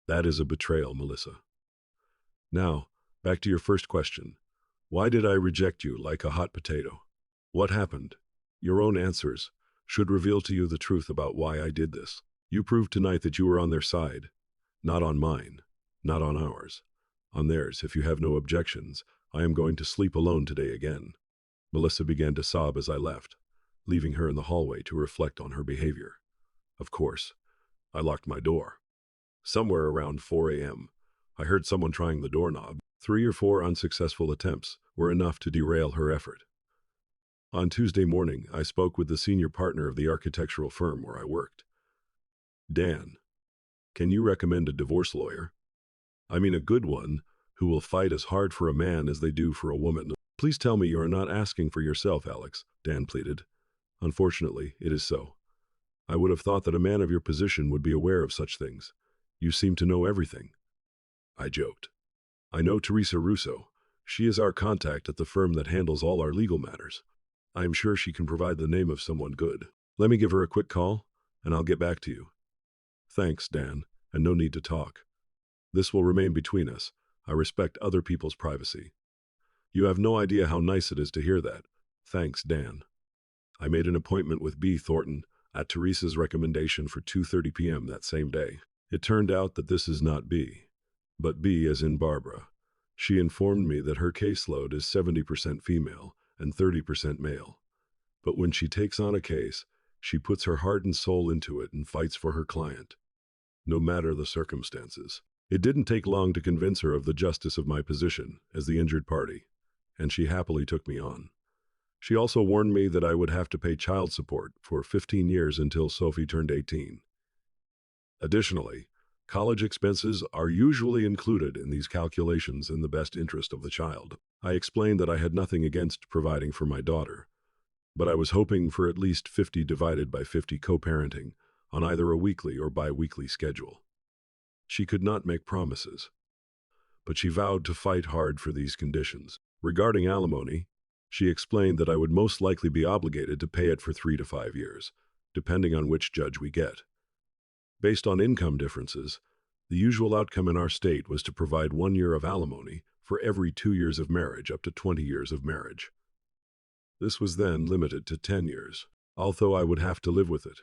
That is a betrayal, Melissa. Now, back to your first question. Why did I reject you like a hot potato? What happened? Your own answers should reveal to you the truth about why I did this. You proved tonight that you were on their side. Not on mine. Not on ours. On theirs, if you have no objections, I am going to sleep alone today again. Melissa began to sob as I left, leaving her in the hallway to reflect on her behavior. Of course, I locked my door. Somewhere around 4 a.m., I heard someone trying the doorknob. 3 or 4 unsuccessful attempts were enough to derail her effort. On Tuesday morning, I spoke with the senior partner of the architectural firm where I worked. Dan, can you recommend a divorce lawyer? I mean a good one, who will fight as hard for a man as they do for a woman. Please tell me you are not asking for yourself, Alex, Dan pleaded. Unfortunately, it is so. I would have thought that a man of your position would be aware of such things. You seem to know everything. I joked. I know Teresa Russo. She is our contact at the firm that handles all our legal matters. I am sure she can provide the name of someone good. Let me give her a quick call, and I'll get back to you. Thanks, Dan, and no need to talk. This will remain between us. I respect other people's privacy. You have no idea how nice it is to hear that. Thanks, Dan. I made an appointment with B. Thornton at Teresa's recommendation for 2:30 p.m. that same day. It turned out that this is not B, but B as in Barbara. She informed me that her caseload is 70% female and 30% male. But when she takes on a case, she puts her heart and soul into it and fights for her client, no matter the circumstances. It didn't take long to convince her of the justice of my position as the injured party, and she happily took me on. She also warned me that I would have to pay child support for 15 years until Sophie turned 18. Additionally, college expenses are usually included in these calculations in the best interest of the child. I explained that I had nothing against providing for my daughter, but I was hoping for at least 50 divided by 50 co-parenting on either a weekly or bi-weekly schedule. She could not make promises, but she vowed to fight hard for these conditions. Regarding alimony, she explained that I would most likely be obligated to pay it for 3 to 5 years, depending on which judge we get. Based on income differences, the usual outcome in our state was to provide 1 year of alimony for every 2 years of marriage up to 20 years of marriage. This was then limited to 10 years, although I would have to live with it.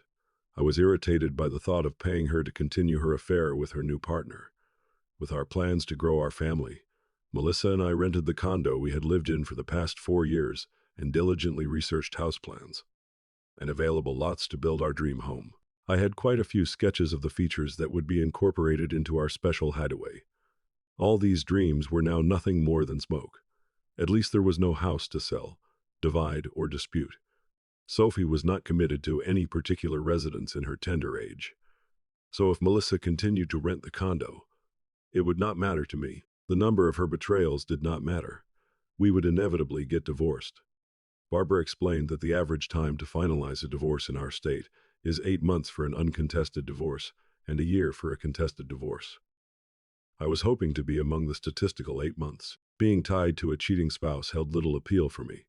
I was irritated by the thought of paying her to continue her affair with her new partner. With our plans to grow our family, Melissa and I rented the condo we had lived in for the past 4 years and diligently researched house plans and available lots to build our dream home. I had quite a few sketches of the features that would be incorporated into our special hideaway. All these dreams were now nothing more than smoke. At least there was no house to sell, divide, or dispute. Sophie was not committed to any particular residence in her tender age. So if Melissa continued to rent the condo, it would not matter to me. The number of her betrayals did not matter. We would inevitably get divorced. Barbara explained that the average time to finalize a divorce in our state is 8 months for an uncontested divorce and a year for a contested divorce. I was hoping to be among the statistical 8 months. Being tied to a cheating spouse held little appeal for me.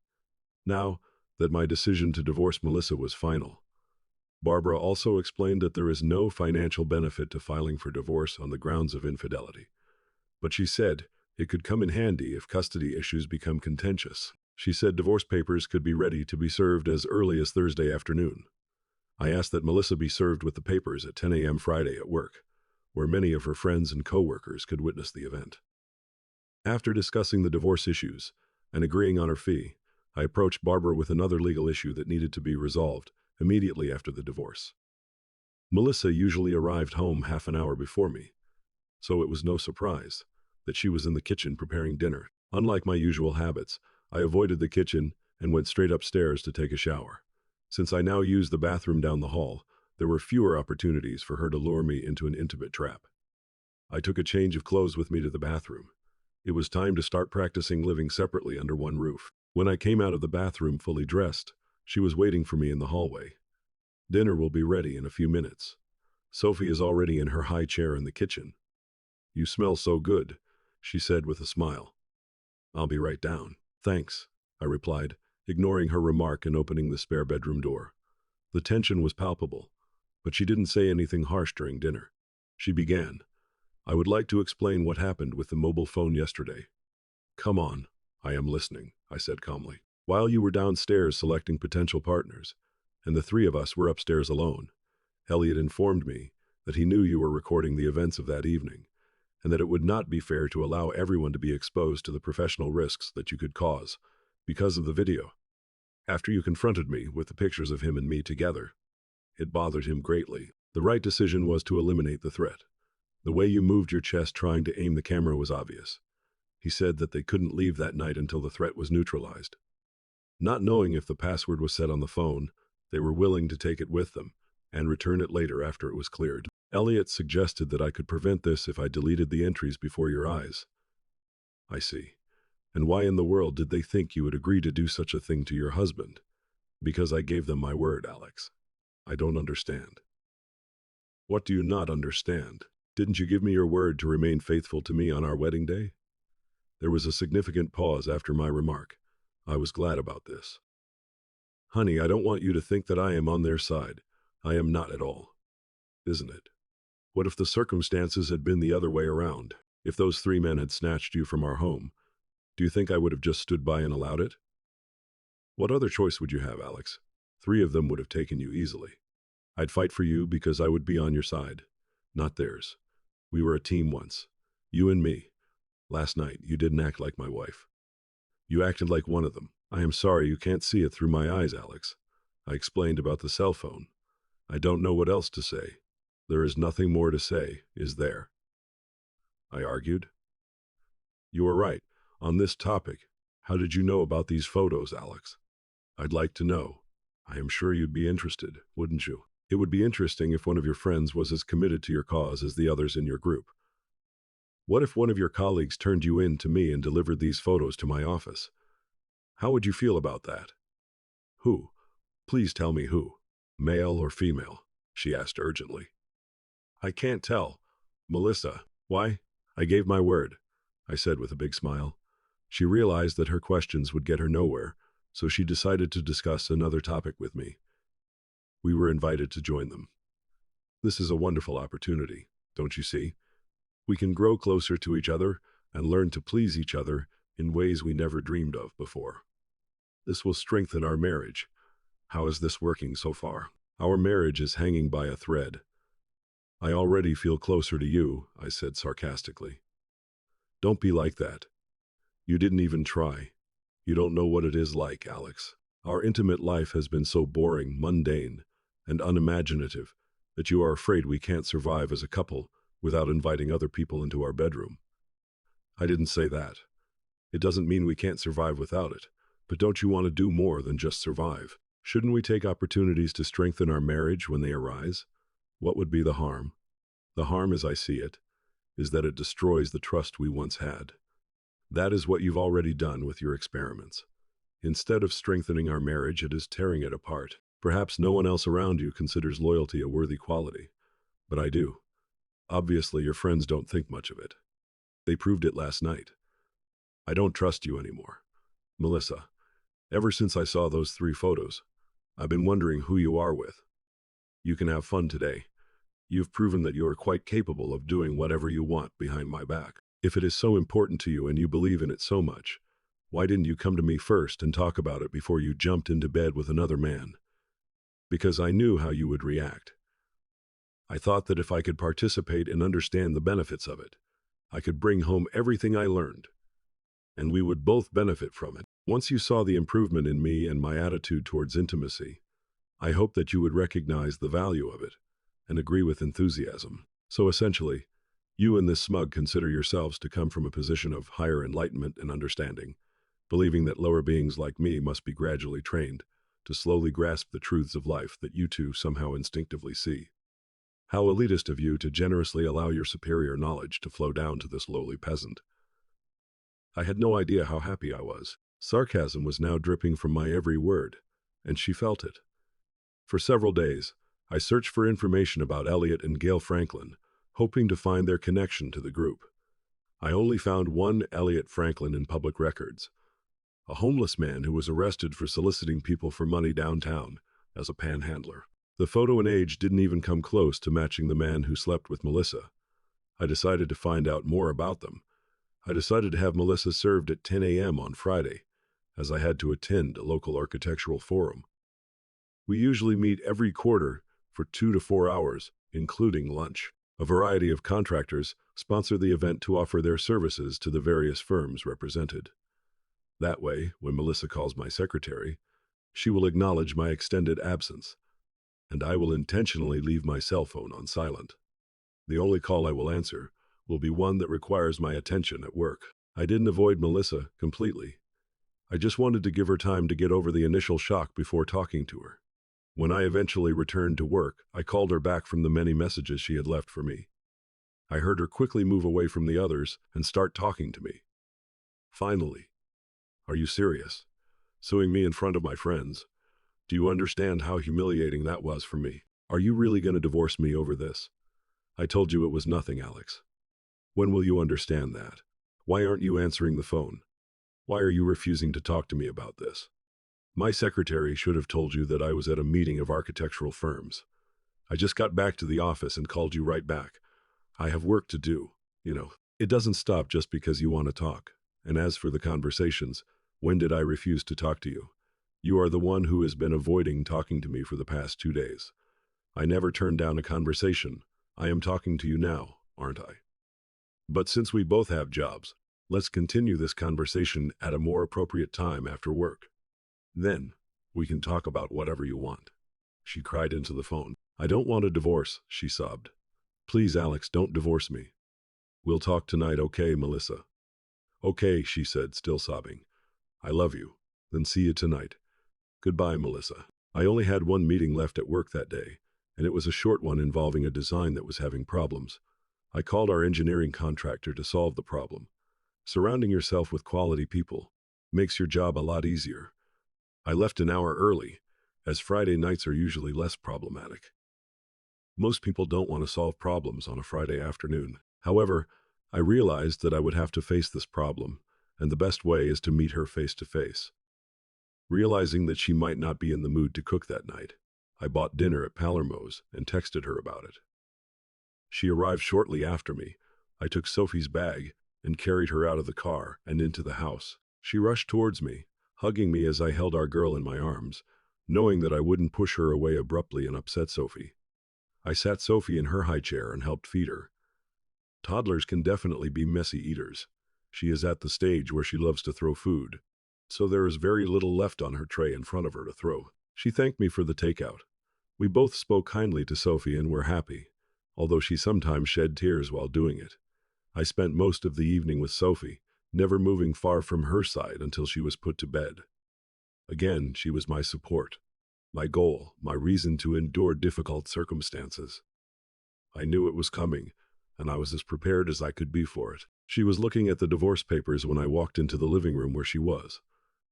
Now that my decision to divorce Melissa was final, Barbara also explained that there is no financial benefit to filing for divorce on the grounds of infidelity. But she said it could come in handy if custody issues become contentious. She said divorce papers could be ready to be served as early as Thursday afternoon. I asked that Melissa be served with the papers at 10 a.m. Friday at work, where many of her friends and co-workers could witness the event. After discussing the divorce issues and agreeing on her fee, I approached Barbara with another legal issue that needed to be resolved immediately after the divorce. Melissa usually arrived home half an hour before me, so it was no surprise that she was in the kitchen preparing dinner. Unlike my usual habits, I avoided the kitchen and went straight upstairs to take a shower. Since I now used the bathroom down the hall, there were fewer opportunities for her to lure me into an intimate trap. I took a change of clothes with me to the bathroom. It was time to start practicing living separately under one roof. When I came out of the bathroom fully dressed, she was waiting for me in the hallway. Dinner will be ready in a few minutes. Sophie is already in her high chair in the kitchen. You smell so good, she said with a smile. I'll be right down. Thanks, I replied, ignoring her remark and opening the spare bedroom door. The tension was palpable, but she didn't say anything harsh during dinner. She began. I would like to explain what happened with the mobile phone yesterday. Come on, I am listening, I said calmly. While you were downstairs selecting potential partners, and the three of us were upstairs alone, Elliot informed me that he knew you were recording the events of that evening, and that it would not be fair to allow everyone to be exposed to the professional risks that you could cause because of the video. After you confronted me with the pictures of him and me together, it bothered him greatly. The right decision was to eliminate the threat. The way you moved your chest trying to aim the camera was obvious. He said that they couldn't leave that night until the threat was neutralized. Not knowing if the password was set on the phone, they were willing to take it with them and return it later after it was cleared. Elliot suggested that I could prevent this if I deleted the entries before your eyes. I see. And why in the world did they think you would agree to do such a thing to your husband? Because I gave them my word, Alex. I don't understand. What do you not understand? Didn't you give me your word to remain faithful to me on our wedding day? There was a significant pause after my remark. I was glad about this. Honey, I don't want you to think that I am on their side. I am not at all. Isn't it? What if the circumstances had been the other way around? If those 3 men had snatched you from our home, do you think I would have just stood by and allowed it? What other choice would you have, Alex? 3 of them would have taken you easily. I'd fight for you because I would be on your side, not theirs. We were a team once, you and me. Last night, you didn't act like my wife. You acted like one of them. I am sorry you can't see it through my eyes, Alex. I explained about the cell phone. I don't know what else to say. There is nothing more to say, is there? I argued. You are right. On this topic, how did you know about these photos, Alex? I'd like to know. I am sure you'd be interested, wouldn't you? It would be interesting if one of your friends was as committed to your cause as the others in your group. What if one of your colleagues turned you in to me and delivered these photos to my office? How would you feel about that? Who? Please tell me who. Male or female? She asked urgently. I can't tell. Melissa. Why? I gave my word, I said with a big smile. She realized that her questions would get her nowhere, so she decided to discuss another topic with me. We were invited to join them. This is a wonderful opportunity, don't you see? We can grow closer to each other and learn to please each other in ways we never dreamed of before. This will strengthen our marriage. How is this working so far? Our marriage is hanging by a thread. I already feel closer to you, I said sarcastically. Don't be like that. You didn't even try. You don't know what it is like, Alex. Our intimate life has been so boring, mundane, and unimaginative that you are afraid we can't survive as a couple without inviting other people into our bedroom. I didn't say that. It doesn't mean we can't survive without it. But don't you want to do more than just survive? Shouldn't we take opportunities to strengthen our marriage when they arise? What would be the harm? The harm, as I see it, is that it destroys the trust we once had. That is what you've already done with your experiments. Instead of strengthening our marriage, it is tearing it apart. Perhaps no one else around you considers loyalty a worthy quality, but I do. Obviously, your friends don't think much of it. They proved it last night. I don't trust you anymore. Melissa, ever since I saw those 3 photos, I've been wondering who you are with. You can have fun today. You've proven that you are quite capable of doing whatever you want behind my back. If it is so important to you and you believe in it so much, why didn't you come to me first and talk about it before you jumped into bed with another man? Because I knew how you would react. I thought that if I could participate and understand the benefits of it, I could bring home everything I learned, and we would both benefit from it. Once you saw the improvement in me and my attitude towards intimacy, I hoped that you would recognize the value of it and agree with enthusiasm. So essentially, you and this smug consider yourselves to come from a position of higher enlightenment and understanding, believing that lower beings like me must be gradually trained to slowly grasp the truths of life that you two somehow instinctively see. How elitist of you to generously allow your superior knowledge to flow down to this lowly peasant. I had no idea how happy I was. Sarcasm was now dripping from my every word, and she felt it. For several days, I searched for information about Elliot and Gail Franklin, hoping to find their connection to the group. I only found one Elliot Franklin in public records, a homeless man who was arrested for soliciting people for money downtown as a panhandler. The photo and age didn't even come close to matching the man who slept with Melissa. I decided to find out more about them. I decided to have Melissa served at 10 a.m. on Friday, as I had to attend a local architectural forum. We usually meet every quarter for 2 to 4 hours, including lunch. A variety of contractors sponsor the event to offer their services to the various firms represented. That way, when Melissa calls my secretary, she will acknowledge my extended absence, and I will intentionally leave my cell phone on silent. The only call I will answer will be one that requires my attention at work. I didn't avoid Melissa completely. I just wanted to give her time to get over the initial shock before talking to her. When I eventually returned to work, I called her back from the many messages she had left for me. I heard her quickly move away from the others and start talking to me. Finally, are you serious? Suing me in front of my friends? Do you understand how humiliating that was for me? Are you really going to divorce me over this? I told you it was nothing, Alex. When will you understand that? Why aren't you answering the phone? Why are you refusing to talk to me about this? My secretary should have told you that I was at a meeting of architectural firms. I just got back to the office and called you right back. I have work to do, you know. It doesn't stop just because you want to talk. And as for the conversations, when did I refuse to talk to you? You are the one who has been avoiding talking to me for the past 2 days. I never turned down a conversation. I am talking to you now, aren't I? But since we both have jobs, let's continue this conversation at a more appropriate time after work. Then, we can talk about whatever you want. She cried into the phone. I don't want a divorce, she sobbed. Please, Alex, don't divorce me. We'll talk tonight, okay, Melissa? Okay, she said, still sobbing. I love you. Then see you tonight. Goodbye, Melissa. I only had one meeting left at work that day, and it was a short one involving a design that was having problems. I called our engineering contractor to solve the problem. Surrounding yourself with quality people makes your job a lot easier. I left an hour early, as Friday nights are usually less problematic. Most people don't want to solve problems on a Friday afternoon. However, I realized that I would have to face this problem, and the best way is to meet her face to face. Realizing that she might not be in the mood to cook that night, I bought dinner at Palermo's and texted her about it. She arrived shortly after me. I took Sophie's bag and carried her out of the car and into the house. She rushed towards me, hugging me as I held our girl in my arms, knowing that I wouldn't push her away abruptly and upset Sophie. I sat Sophie in her high chair and helped feed her. Toddlers can definitely be messy eaters. She is at the stage where she loves to throw food, so there is very little left on her tray in front of her to throw. She thanked me for the takeout. We both spoke kindly to Sophie and were happy, although she sometimes shed tears while doing it. I spent most of the evening with Sophie, never moving far from her side until she was put to bed. Again, she was my support, my goal, my reason to endure difficult circumstances. I knew it was coming, and I was as prepared as I could be for it. She was looking at the divorce papers when I walked into the living room where she was.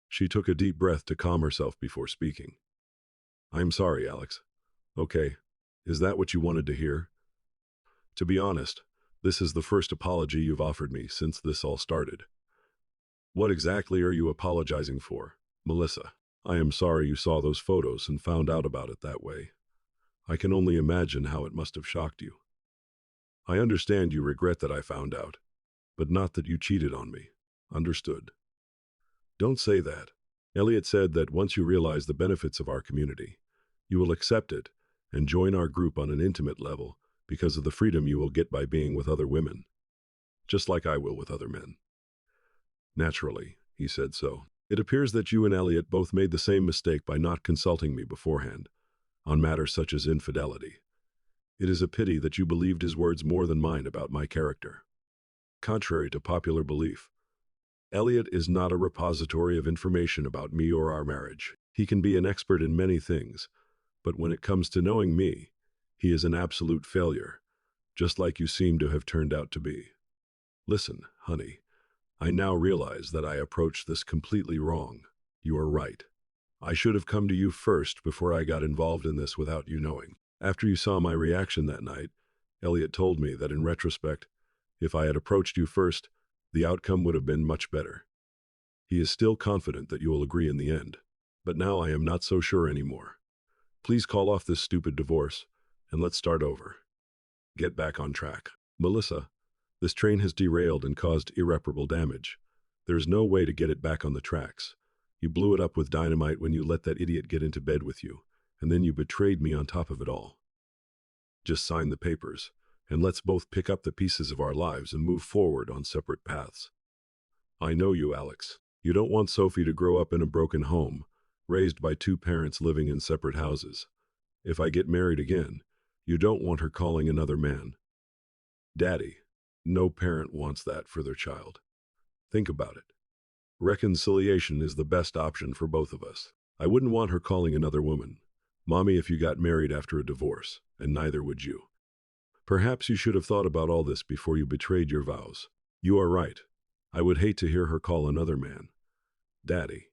She took a deep breath to calm herself before speaking. "I'm sorry, Alex." "Okay. Is that what you wanted to hear?" "To be honest, this is the first apology you've offered me since this all started." "What exactly are you apologizing for, Melissa?" "I am sorry you saw those photos and found out about it that way. I can only imagine how it must have shocked you. I understand you regret that I found out, but not that you cheated on me. Understood?" "Don't say that. Elliot said that once you realize the benefits of our community, you will accept it and join our group on an intimate level because of the freedom you will get by being with other women, just like I will with other men." "Naturally," he said so. "It appears that you and Elliot both made the same mistake by not consulting me beforehand on matters such as infidelity. It is a pity that you believed his words more than mine about my character. Contrary to popular belief, Elliot is not a repository of information about me or our marriage. He can be an expert in many things, but when it comes to knowing me, he is an absolute failure, just like you seem to have turned out to be. Listen, honey, I now realize that I approached this completely wrong. You are right. I should have come to you first before I got involved in this without you knowing. After you saw my reaction that night, Elliot told me that in retrospect, if I had approached you first, the outcome would have been much better. He is still confident that you will agree in the end, but now I am not so sure anymore. Please call off this stupid divorce, and let's start over. Get back on track. Melissa, this train has derailed and caused irreparable damage. There is no way to get it back on the tracks. You blew it up with dynamite when you let that idiot get into bed with you, and then you betrayed me on top of it all. Just sign the papers, and let's both pick up the pieces of our lives and move forward on separate paths. I know you, Alex. You don't want Sophie to grow up in a broken home, raised by two parents living in separate houses. If I get married again, you don't want her calling another man Daddy. No parent wants that for their child. Think about it. Reconciliation is the best option for both of us. I wouldn't want her calling another woman Mommy if you got married after a divorce, and neither would you. Perhaps you should have thought about all this before you betrayed your vows. You are right. I would hate to hear her call another man Daddy.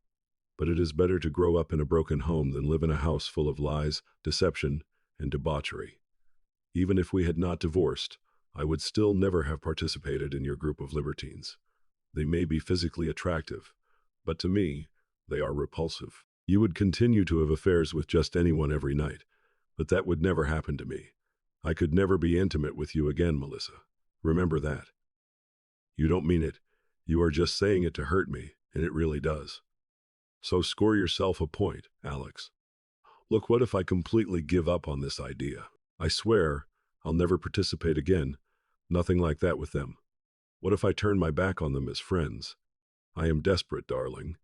But it is better to grow up in a broken home than live in a house full of lies, deception, and debauchery. Even if we had not divorced, I would still never have participated in your group of libertines. They may be physically attractive, but to me, they are repulsive. You would continue to have affairs with just anyone every night, but that would never happen to me. I could never be intimate with you again, Melissa. Remember that. You don't mean it. You are just saying it to hurt me, and it really does. So score yourself a point, Alex. Look, what if I completely give up on this idea? I swear, I'll never participate again. Nothing like that with them. What if I turn my back on them as friends? I am desperate, darling.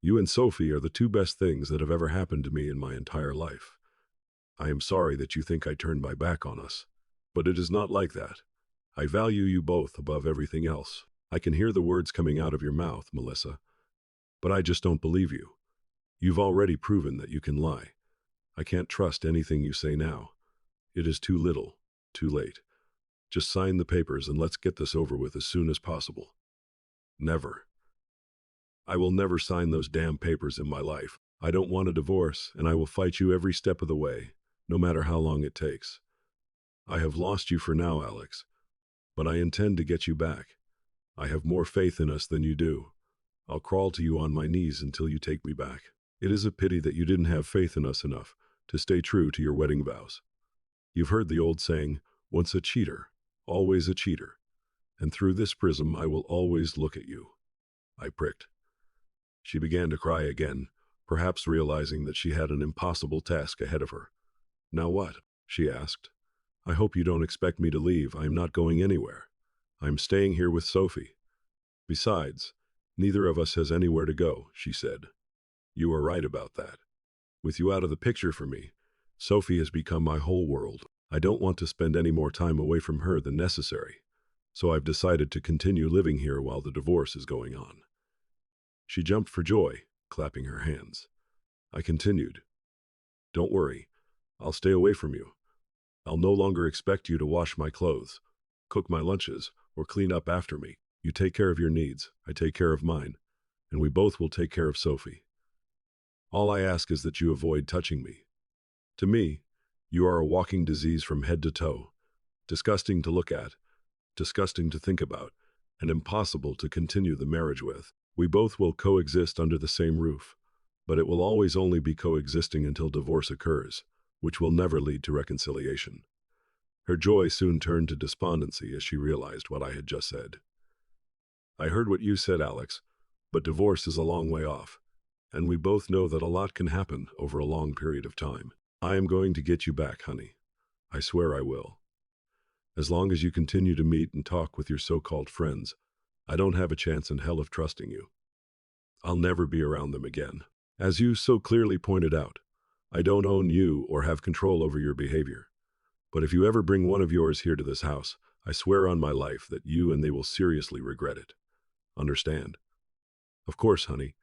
You and Sophie are the two best things that have ever happened to me in my entire life. I am sorry that you think I turned my back on us, but it is not like that. I value you both above everything else. I can hear the words coming out of your mouth, Melissa, but I just don't believe you. You've already proven that you can lie. I can't trust anything you say now. It is too little, too late. Just sign the papers and let's get this over with as soon as possible. Never. I will never sign those damn papers in my life. I don't want a divorce, and I will fight you every step of the way, no matter how long it takes. I have lost you for now, Alex, but I intend to get you back. I have more faith in us than you do. I'll crawl to you on my knees until you take me back. It is a pity that you didn't have faith in us enough to stay true to your wedding vows. You've heard the old saying, once a cheater, always a cheater. And through this prism I will always look at you. I pricked. She began to cry again, perhaps realizing that she had an impossible task ahead of her. Now what? She asked. I hope you don't expect me to leave. I am not going anywhere. I'm staying here with Sophie. Besides, neither of us has anywhere to go, she said. You are right about that. With you out of the picture for me, Sophie has become my whole world. I don't want to spend any more time away from her than necessary, so I've decided to continue living here while the divorce is going on. She jumped for joy, clapping her hands. I continued. Don't worry, I'll stay away from you. I'll no longer expect you to wash my clothes, cook my lunches, or clean up after me. You take care of your needs, I take care of mine, and we both will take care of Sophie. All I ask is that you avoid touching me. To me, you are a walking disease from head to toe, disgusting to look at, disgusting to think about, and impossible to continue the marriage with. We both will coexist under the same roof, but it will always only be coexisting until divorce occurs, which will never lead to reconciliation. Her joy soon turned to despondency as she realized what I had just said. I heard what you said, Alex, but divorce is a long way off, and we both know that a lot can happen over a long period of time. I am going to get you back, honey. I swear I will. As long as you continue to meet and talk with your so-called friends, I don't have a chance in hell of trusting you. I'll never be around them again. As you so clearly pointed out, I don't own you or have control over your behavior. But if you ever bring one of yours here to this house, I swear on my life that you and they will seriously regret it. Understand? Of course, honey.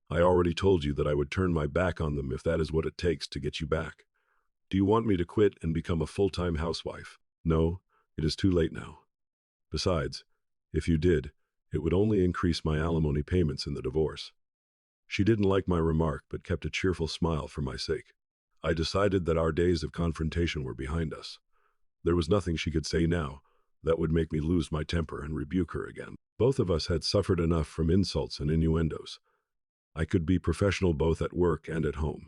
I already told you that I would turn my back on them if that is what it takes to get you back. Do you want me to quit and become a full-time housewife? No, it is too late now. Besides, if you did, it would only increase my alimony payments in the divorce. She didn't like my remark but kept a cheerful smile for my sake. I decided that our days of confrontation were behind us. There was nothing she could say now that would make me lose my temper and rebuke her again. Both of us had suffered enough from insults and innuendos. I could be professional both at work and at home.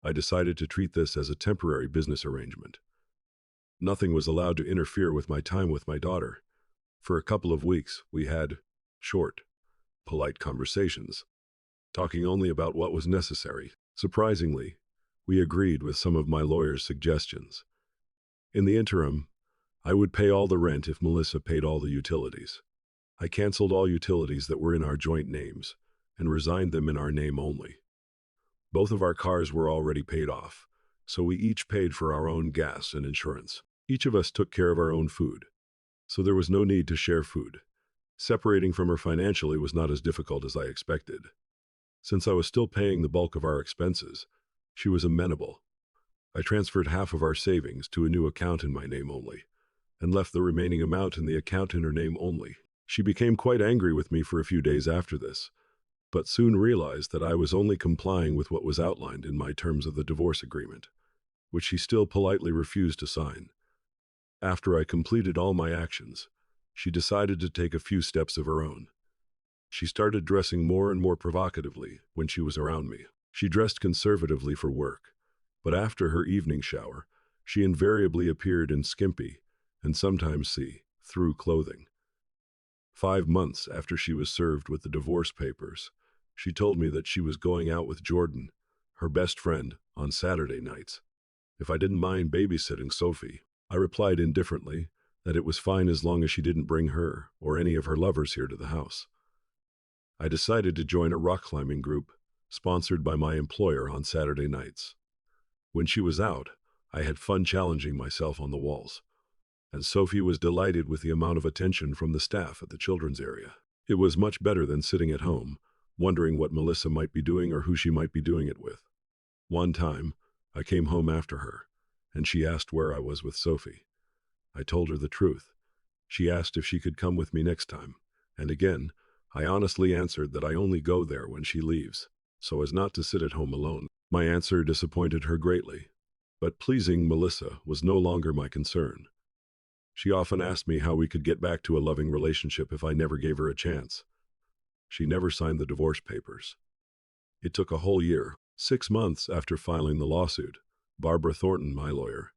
I decided to treat this as a temporary business arrangement. Nothing was allowed to interfere with my time with my daughter. For a couple of weeks, we had short, polite conversations, talking only about what was necessary. Surprisingly, we agreed with some of my lawyer's suggestions. In the interim, I would pay all the rent if Melissa paid all the utilities. I canceled all utilities that were in our joint names and resigned them in our name only. Both of our cars were already paid off, so we each paid for our own gas and insurance. Each of us took care of our own food, so there was no need to share food. Separating from her financially was not as difficult as I expected. Since I was still paying the bulk of our expenses, she was amenable. I transferred half of our savings to a new account in my name only, and left the remaining amount in the account in her name only. She became quite angry with me for a few days after this, but soon realized that I was only complying with what was outlined in my terms of the divorce agreement, which she still politely refused to sign. After I completed all my actions, she decided to take a few steps of her own. She started dressing more and more provocatively when she was around me. She dressed conservatively for work, but after her evening shower, she invariably appeared in skimpy and sometimes see-through clothing. 5 months after she was served with the divorce papers, she told me that she was going out with Jordan, her best friend, on Saturday nights. If I didn't mind babysitting Sophie, I replied indifferently that it was fine as long as she didn't bring her or any of her lovers here to the house. I decided to join a rock climbing group sponsored by my employer on Saturday nights. When she was out, I had fun challenging myself on the walls, and Sophie was delighted with the amount of attention from the staff at the children's area. It was much better than sitting at home, wondering what Melissa might be doing or who she might be doing it with. One time, I came home after her, and she asked where I was with Sophie. I told her the truth. She asked if she could come with me next time, and again, I honestly answered that I only go there when she leaves, so as not to sit at home alone. My answer disappointed her greatly, but pleasing Melissa was no longer my concern. She often asked me how we could get back to a loving relationship if I never gave her a chance. She never signed the divorce papers. It took a whole year. 6 months after filing the lawsuit, Barbara Thornton, my lawyer,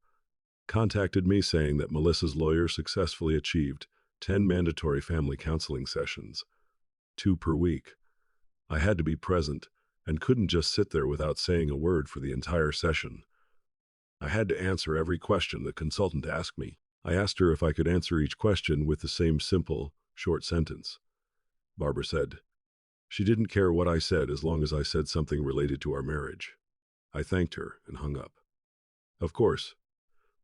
contacted me saying that Melissa's lawyer successfully achieved 10 mandatory family counseling sessions, 2 per week. I had to be present and couldn't just sit there without saying a word for the entire session. I had to answer every question the consultant asked me. I asked her if I could answer each question with the same simple, short sentence. Barbara said she didn't care what I said as long as I said something related to our marriage. I thanked her and hung up. Of course,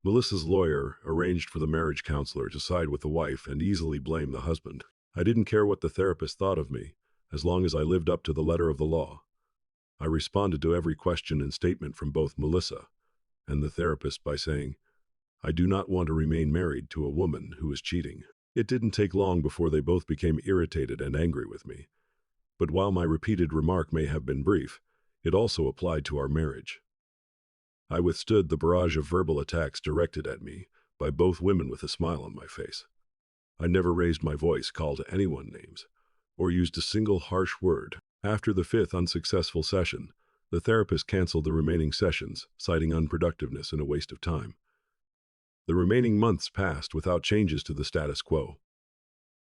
Melissa's lawyer arranged for the marriage counselor to side with the wife and easily blame the husband. I didn't care what the therapist thought of me, as long as I lived up to the letter of the law. I responded to every question and statement from both Melissa and the therapist by saying, I do not want to remain married to a woman who is cheating. It didn't take long before they both became irritated and angry with me. But while my repeated remark may have been brief, it also applied to our marriage. I withstood the barrage of verbal attacks directed at me by both women with a smile on my face. I never raised my voice, called anyone names, or used a single harsh word. After the 5th unsuccessful session, the therapist canceled the remaining sessions, citing unproductiveness and a waste of time. The remaining months passed without changes to the status quo.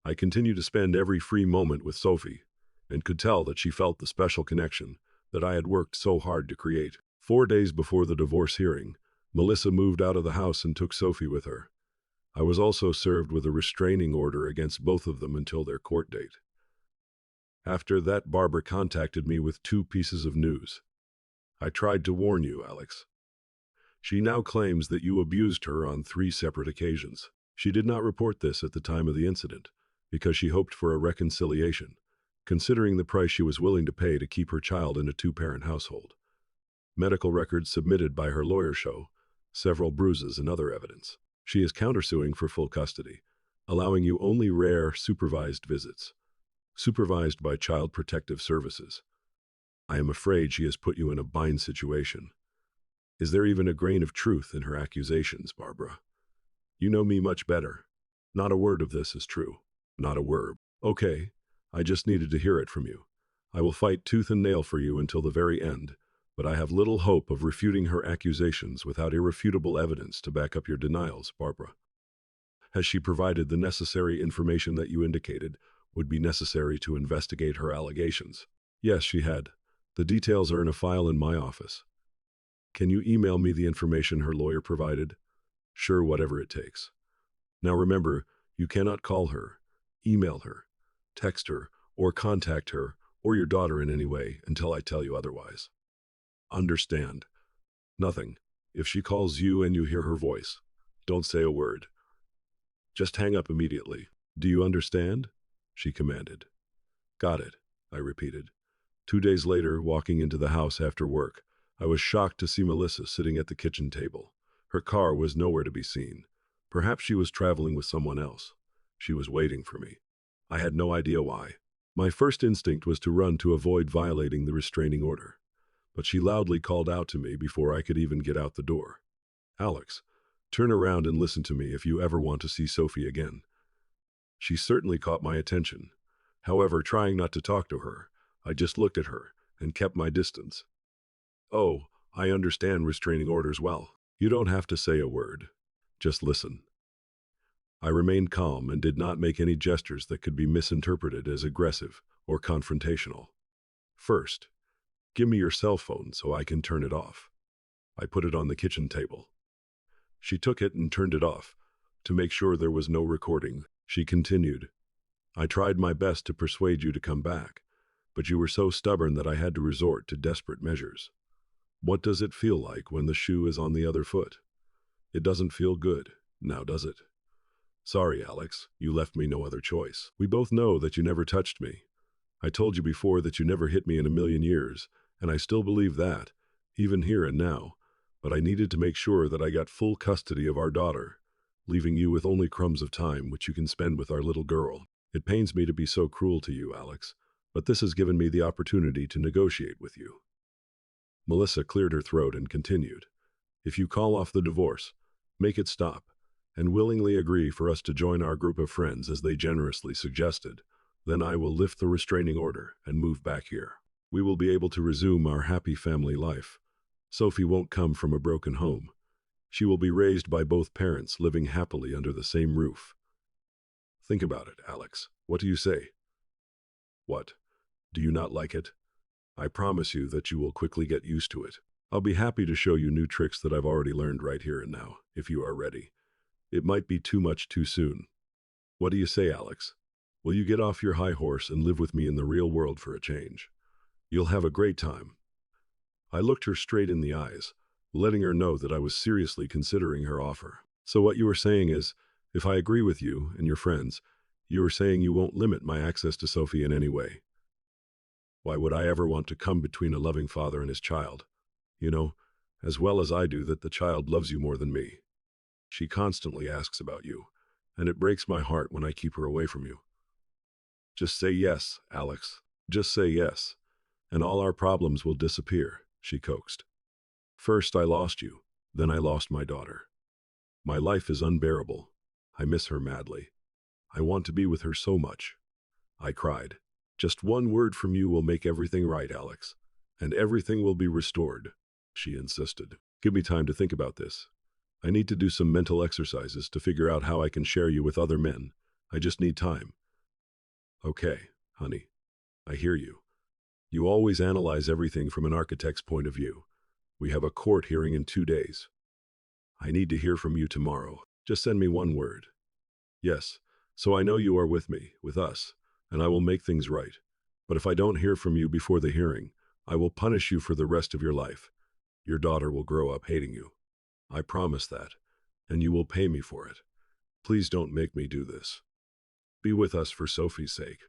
I continued to spend every free moment with Sophie, and could tell that she felt the special connection that I had worked so hard to create. 4 days before the divorce hearing, Melissa moved out of the house and took Sophie with her. I was also served with a restraining order against both of them until their court date. After that, Barbara contacted me with 2 pieces of news. I tried to warn you, Alex. She now claims that you abused her on 3 separate occasions. She did not report this at the time of the incident because she hoped for a reconciliation, considering the price she was willing to pay to keep her child in a 2-parent household. Medical records submitted by her lawyer show several bruises and other evidence. She is countersuing for full custody, allowing you only rare supervised visits, supervised by Child Protective Services. I am afraid she has put you in a bind situation. Is there even a grain of truth in her accusations, Barbara? You know me much better. Not a word of this is true. Not a word. Okay, I just needed to hear it from you. I will fight tooth and nail for you until the very end, but I have little hope of refuting her accusations without irrefutable evidence to back up your denials, Barbara. Has she provided the necessary information that you indicated would be necessary to investigate her allegations? Yes, she had. The details are in a file in my office. Can you email me the information her lawyer provided? Sure, whatever it takes. Now remember, you cannot call her, email her, text her, or contact her or your daughter in any way until I tell you otherwise. Understand? Nothing. If she calls you and you hear her voice, don't say a word. Just hang up immediately. Do you understand? She commanded. Got it, I repeated. 2 days later, walking into the house after work, I was shocked to see Melissa sitting at the kitchen table. Her car was nowhere to be seen. Perhaps she was traveling with someone else. She was waiting for me. I had no idea why. My first instinct was to run to avoid violating the restraining order. But she loudly called out to me before I could even get out the door. Alex, turn around and listen to me if you ever want to see Sophie again. She certainly caught my attention. However, trying not to talk to her, I just looked at her and kept my distance. Oh, I understand restraining orders well. You don't have to say a word. Just listen. I remained calm and did not make any gestures that could be misinterpreted as aggressive or confrontational. First, give me your cell phone so I can turn it off. I put it on the kitchen table. She took it and turned it off to make sure there was no recording. She continued, I tried my best to persuade you to come back, but you were so stubborn that I had to resort to desperate measures. What does it feel like when the shoe is on the other foot? It doesn't feel good, now does it? Sorry, Alex, you left me no other choice. We both know that you never touched me. I told you before that you never hit me in a million years, and I still believe that, even here and now, but I needed to make sure that I got full custody of our daughter, leaving you with only crumbs of time which you can spend with our little girl. It pains me to be so cruel to you, Alex, but this has given me the opportunity to negotiate with you. Melissa cleared her throat and continued, if you call off the divorce, make it stop, and willingly agree for us to join our group of friends as they generously suggested, then I will lift the restraining order and move back here. We will be able to resume our happy family life. Sophie won't come from a broken home. She will be raised by both parents living happily under the same roof. Think about it, Alex. What do you say? What? Do you not like it? I promise you that you will quickly get used to it. I'll be happy to show you new tricks that I've already learned right here and now, if you are ready. It might be too much too soon. What do you say, Alex? Will you get off your high horse and live with me in the real world for a change? You'll have a great time. I looked her straight in the eyes, letting her know that I was seriously considering her offer. So what you are saying is, if I agree with you and your friends, you are saying you won't limit my access to Sophie in any way. Why would I ever want to come between a loving father and his child? You know, as well as I do, that the child loves you more than me. She constantly asks about you, and it breaks my heart when I keep her away from you. Just say yes, Alex. Just say yes, and all our problems will disappear, she coaxed. First I lost you, then I lost my daughter. My life is unbearable. I miss her madly. I want to be with her so much. I cried. Just one word from you will make everything right, Alex, and everything will be restored, she insisted. Give me time to think about this. I need to do some mental exercises to figure out how I can share you with other men. I just need time. Okay, honey, I hear you. You always analyze everything from an architect's point of view. We have a court hearing in 2 days. I need to hear from you tomorrow. Just send me one word. Yes, so I know you are with me, with us, and I will make things right. But if I don't hear from you before the hearing, I will punish you for the rest of your life. Your daughter will grow up hating you. I promise that, and you will pay me for it. Please don't make me do this. Be with us for Sophie's sake.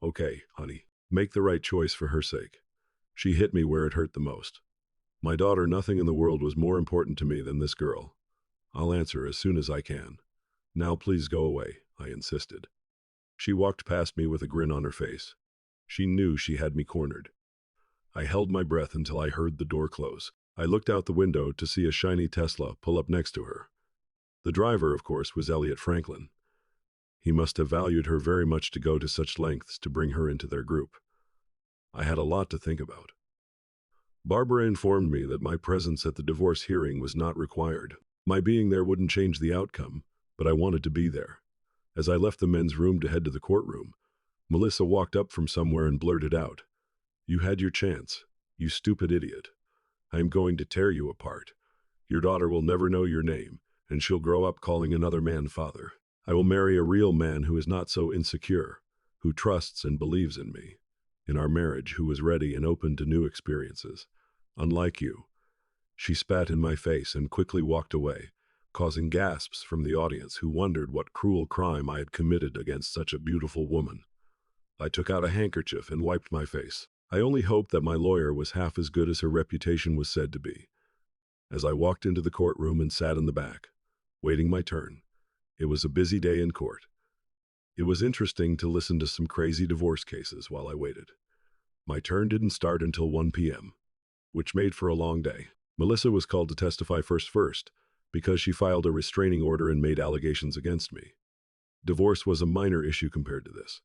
Okay, honey, make the right choice for her sake. She hit me where it hurt the most. My daughter, nothing in the world was more important to me than this girl. I'll answer as soon as I can. Now please go away, I insisted. She walked past me with a grin on her face. She knew she had me cornered. I held my breath until I heard the door close. I looked out the window to see a shiny Tesla pull up next to her. The driver, of course, was Elliot Franklin. He must have valued her very much to go to such lengths to bring her into their group. I had a lot to think about. Barbara informed me that my presence at the divorce hearing was not required. My being there wouldn't change the outcome, but I wanted to be there. As I left the men's room to head to the courtroom, Melissa walked up from somewhere and blurted out, "You had your chance, you stupid idiot. I am going to tear you apart. Your daughter will never know your name, and she'll grow up calling another man father. I will marry a real man who is not so insecure, who trusts and believes in me. In our marriage, who is ready and open to new experiences. Unlike you." She spat in my face and quickly walked away, causing gasps from the audience who wondered what cruel crime I had committed against such a beautiful woman. I took out a handkerchief and wiped my face. I only hoped that my lawyer was half as good as her reputation was said to be. As I walked into the courtroom and sat in the back, waiting my turn, it was a busy day in court. It was interesting to listen to some crazy divorce cases while I waited. My turn didn't start until 1 p.m., which made for a long day. Melissa was called to testify first, because she filed a restraining order and made allegations against me. Divorce was a minor issue compared to this.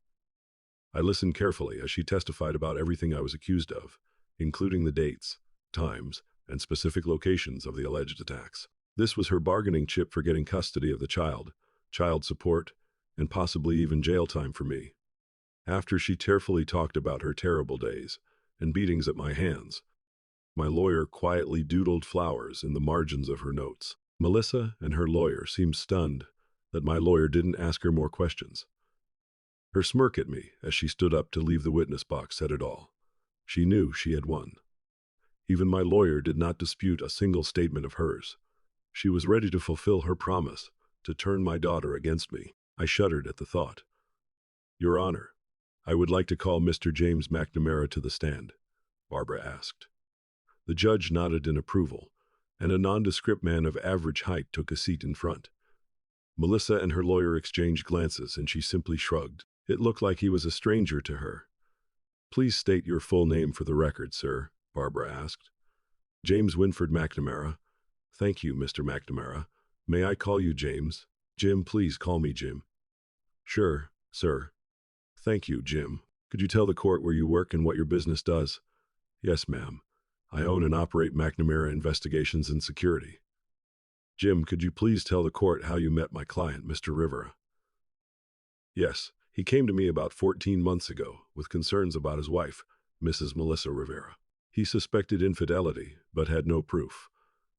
I listened carefully as she testified about everything I was accused of, including the dates, times, and specific locations of the alleged attacks. This was her bargaining chip for getting custody of the child support, and possibly even jail time for me. After she tearfully talked about her terrible days and beatings at my hands, my lawyer quietly doodled flowers in the margins of her notes. Melissa and her lawyer seemed stunned that my lawyer didn't ask her more questions. Her smirk at me as she stood up to leave the witness box said it all. She knew she had won. Even my lawyer did not dispute a single statement of hers. She was ready to fulfill her promise to turn my daughter against me. I shuddered at the thought. "Your Honor, I would like to call Mr. James McNamara to the stand," Barbara asked. The judge nodded in approval, and a nondescript man of average height took a seat in front. Melissa and her lawyer exchanged glances, and she simply shrugged. It looked like he was a stranger to her. "Please state your full name for the record, sir," Barbara asked. "James Winford McNamara." "Thank you, Mr. McNamara. May I call you James?" Jim, please call me Jim. Sure, sir. Thank you, Jim. Could you tell the court where you work and what your business does? Yes, ma'am. I own and operate McNamara Investigations and Security. Jim, could you please tell the court how you met my client, Mr. Rivera? Yes, he came to me about 14 months ago with concerns about his wife, Mrs. Melissa Rivera. He suspected infidelity, but had no proof.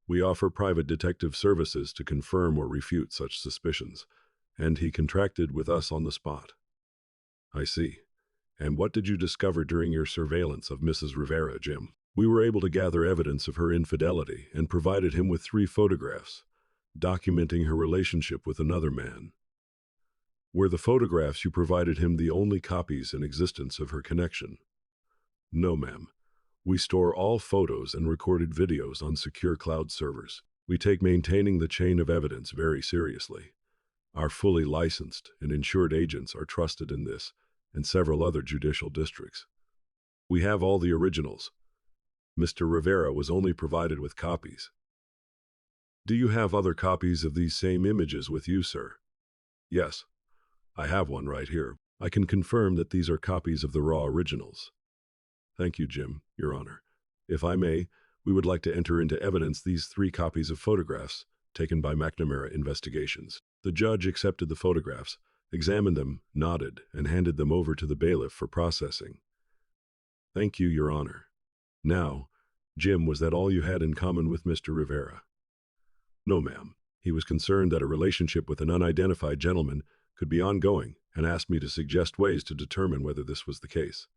We offer private detective services to confirm or refute such suspicions, and he contracted with us on the spot. I see. And what did you discover during your surveillance of Mrs. Rivera, Jim? We were able to gather evidence of her infidelity and provided him with 3 photographs, documenting her relationship with another man. Were the photographs you provided him the only copies in existence of her connection? No, ma'am. We store all photos and recorded videos on secure cloud servers. We take maintaining the chain of evidence very seriously. Our fully licensed and insured agents are trusted in this and several other judicial districts. We have all the originals. Mr. Rivera was only provided with copies. Do you have other copies of these same images with you, sir? Yes. I have one right here. I can confirm that these are copies of the raw originals. Thank you, Jim, Your Honor. If I may, we would like to enter into evidence these 3 copies of photographs taken by McNamara Investigations. The judge accepted the photographs, examined them, nodded, and handed them over to the bailiff for processing. Thank you, Your Honor. Now, Jim, was that all you had in common with Mr. Rivera? No, ma'am. He was concerned that a relationship with an unidentified gentleman could be ongoing and asked me to suggest ways to determine whether this was the case.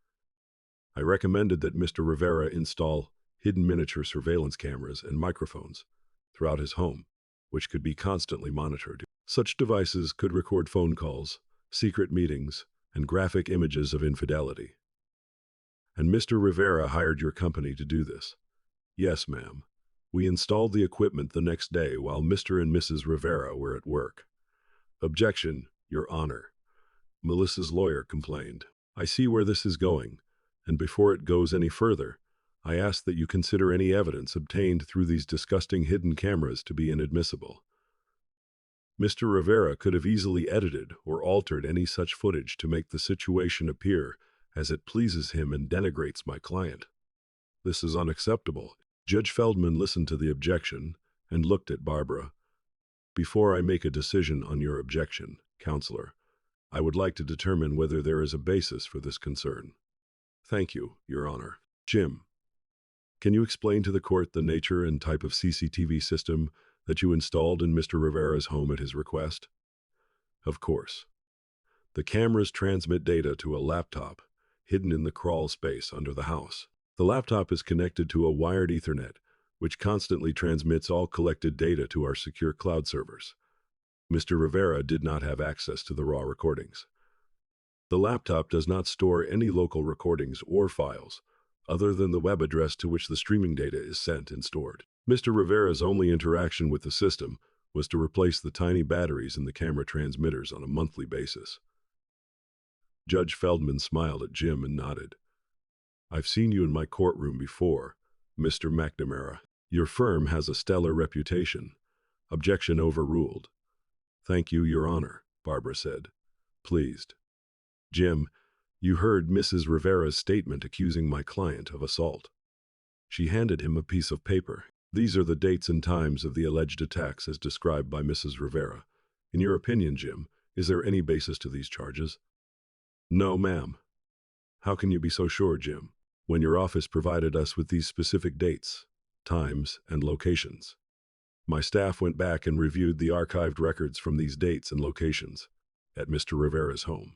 I recommended that Mr. Rivera install hidden miniature surveillance cameras and microphones throughout his home, which could be constantly monitored. Such devices could record phone calls, secret meetings, and graphic images of infidelity. And Mr. Rivera hired your company to do this? Yes, ma'am. We installed the equipment the next day while Mr. and Mrs. Rivera were at work. Objection, Your Honor. Melissa's lawyer complained. I see where this is going, and before it goes any further, I ask that you consider any evidence obtained through these disgusting hidden cameras to be inadmissible. Mr. Rivera could have easily edited or altered any such footage to make the situation appear as it pleases him and denigrates my client. This is unacceptable. Judge Feldman listened to the objection and looked at Barbara. Before I make a decision on your objection, Counselor, I would like to determine whether there is a basis for this concern. Thank you, Your Honor. Jim, can you explain to the court the nature and type of CCTV system that you installed in Mr. Rivera's home at his request? Of course. The cameras transmit data to a laptop hidden in the crawl space under the house. The laptop is connected to a wired Ethernet, which constantly transmits all collected data to our secure cloud servers. Mr. Rivera did not have access to the raw recordings. The laptop does not store any local recordings or files, other than the web address to which the streaming data is sent and stored. Mr. Rivera's only interaction with the system was to replace the tiny batteries in the camera transmitters on a monthly basis. Judge Feldman smiled at Jim and nodded. I've seen you in my courtroom before, Mr. McNamara. Your firm has a stellar reputation. Objection overruled. Thank you, Your Honor, Barbara said, pleased. Jim, you heard Mrs. Rivera's statement accusing my client of assault. She handed him a piece of paper. These are the dates and times of the alleged attacks as described by Mrs. Rivera. In your opinion, Jim, is there any basis to these charges? No, ma'am. How can you be so sure, Jim, when your office provided us with these specific dates, times, and locations? My staff went back and reviewed the archived records from these dates and locations at Mr. Rivera's home.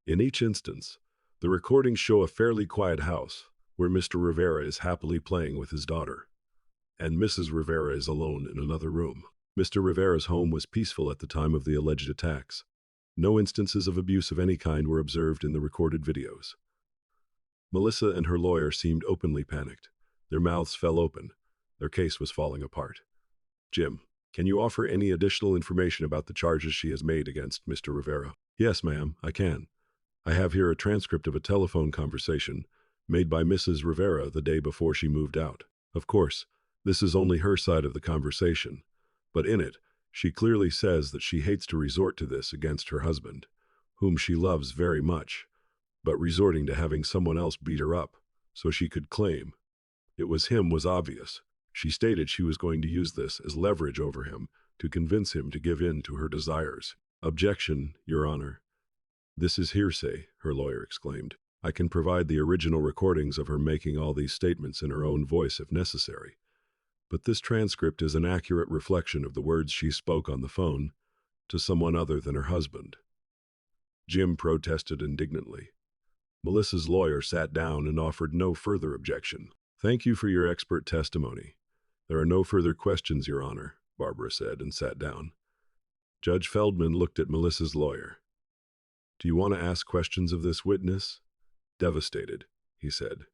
In each instance, the recordings show a fairly quiet house where Mr. Rivera is happily playing with his daughter, and Mrs. Rivera is alone in another room. Mr. Rivera's home was peaceful at the time of the alleged attacks. No instances of abuse of any kind were observed in the recorded videos. Melissa and her lawyer seemed openly panicked. Their mouths fell open. Their case was falling apart. Jim, can you offer any additional information about the charges she has made against Mr. Rivera? Yes, ma'am, I can. I have here a transcript of a telephone conversation made by Mrs. Rivera the day before she moved out. Of course, this is only her side of the conversation, but in it, She clearly says that she hates to resort to this against her husband, whom she loves very much, but resorting to having someone else beat her up so she could claim it was him was obvious. She stated she was going to use this as leverage over him to convince him to give in to her desires. Objection, Your Honor. This is hearsay, her lawyer exclaimed. I can provide the original recordings of her making all these statements in her own voice if necessary. But this transcript is an accurate reflection of the words she spoke on the phone to someone other than her husband. Jim protested indignantly. Melissa's lawyer sat down and offered no further objection. Thank you for your expert testimony. There are no further questions, Your Honor, Barbara said and sat down. Judge Feldman looked at Melissa's lawyer. Do you want to ask questions of this witness? Devastated, he said.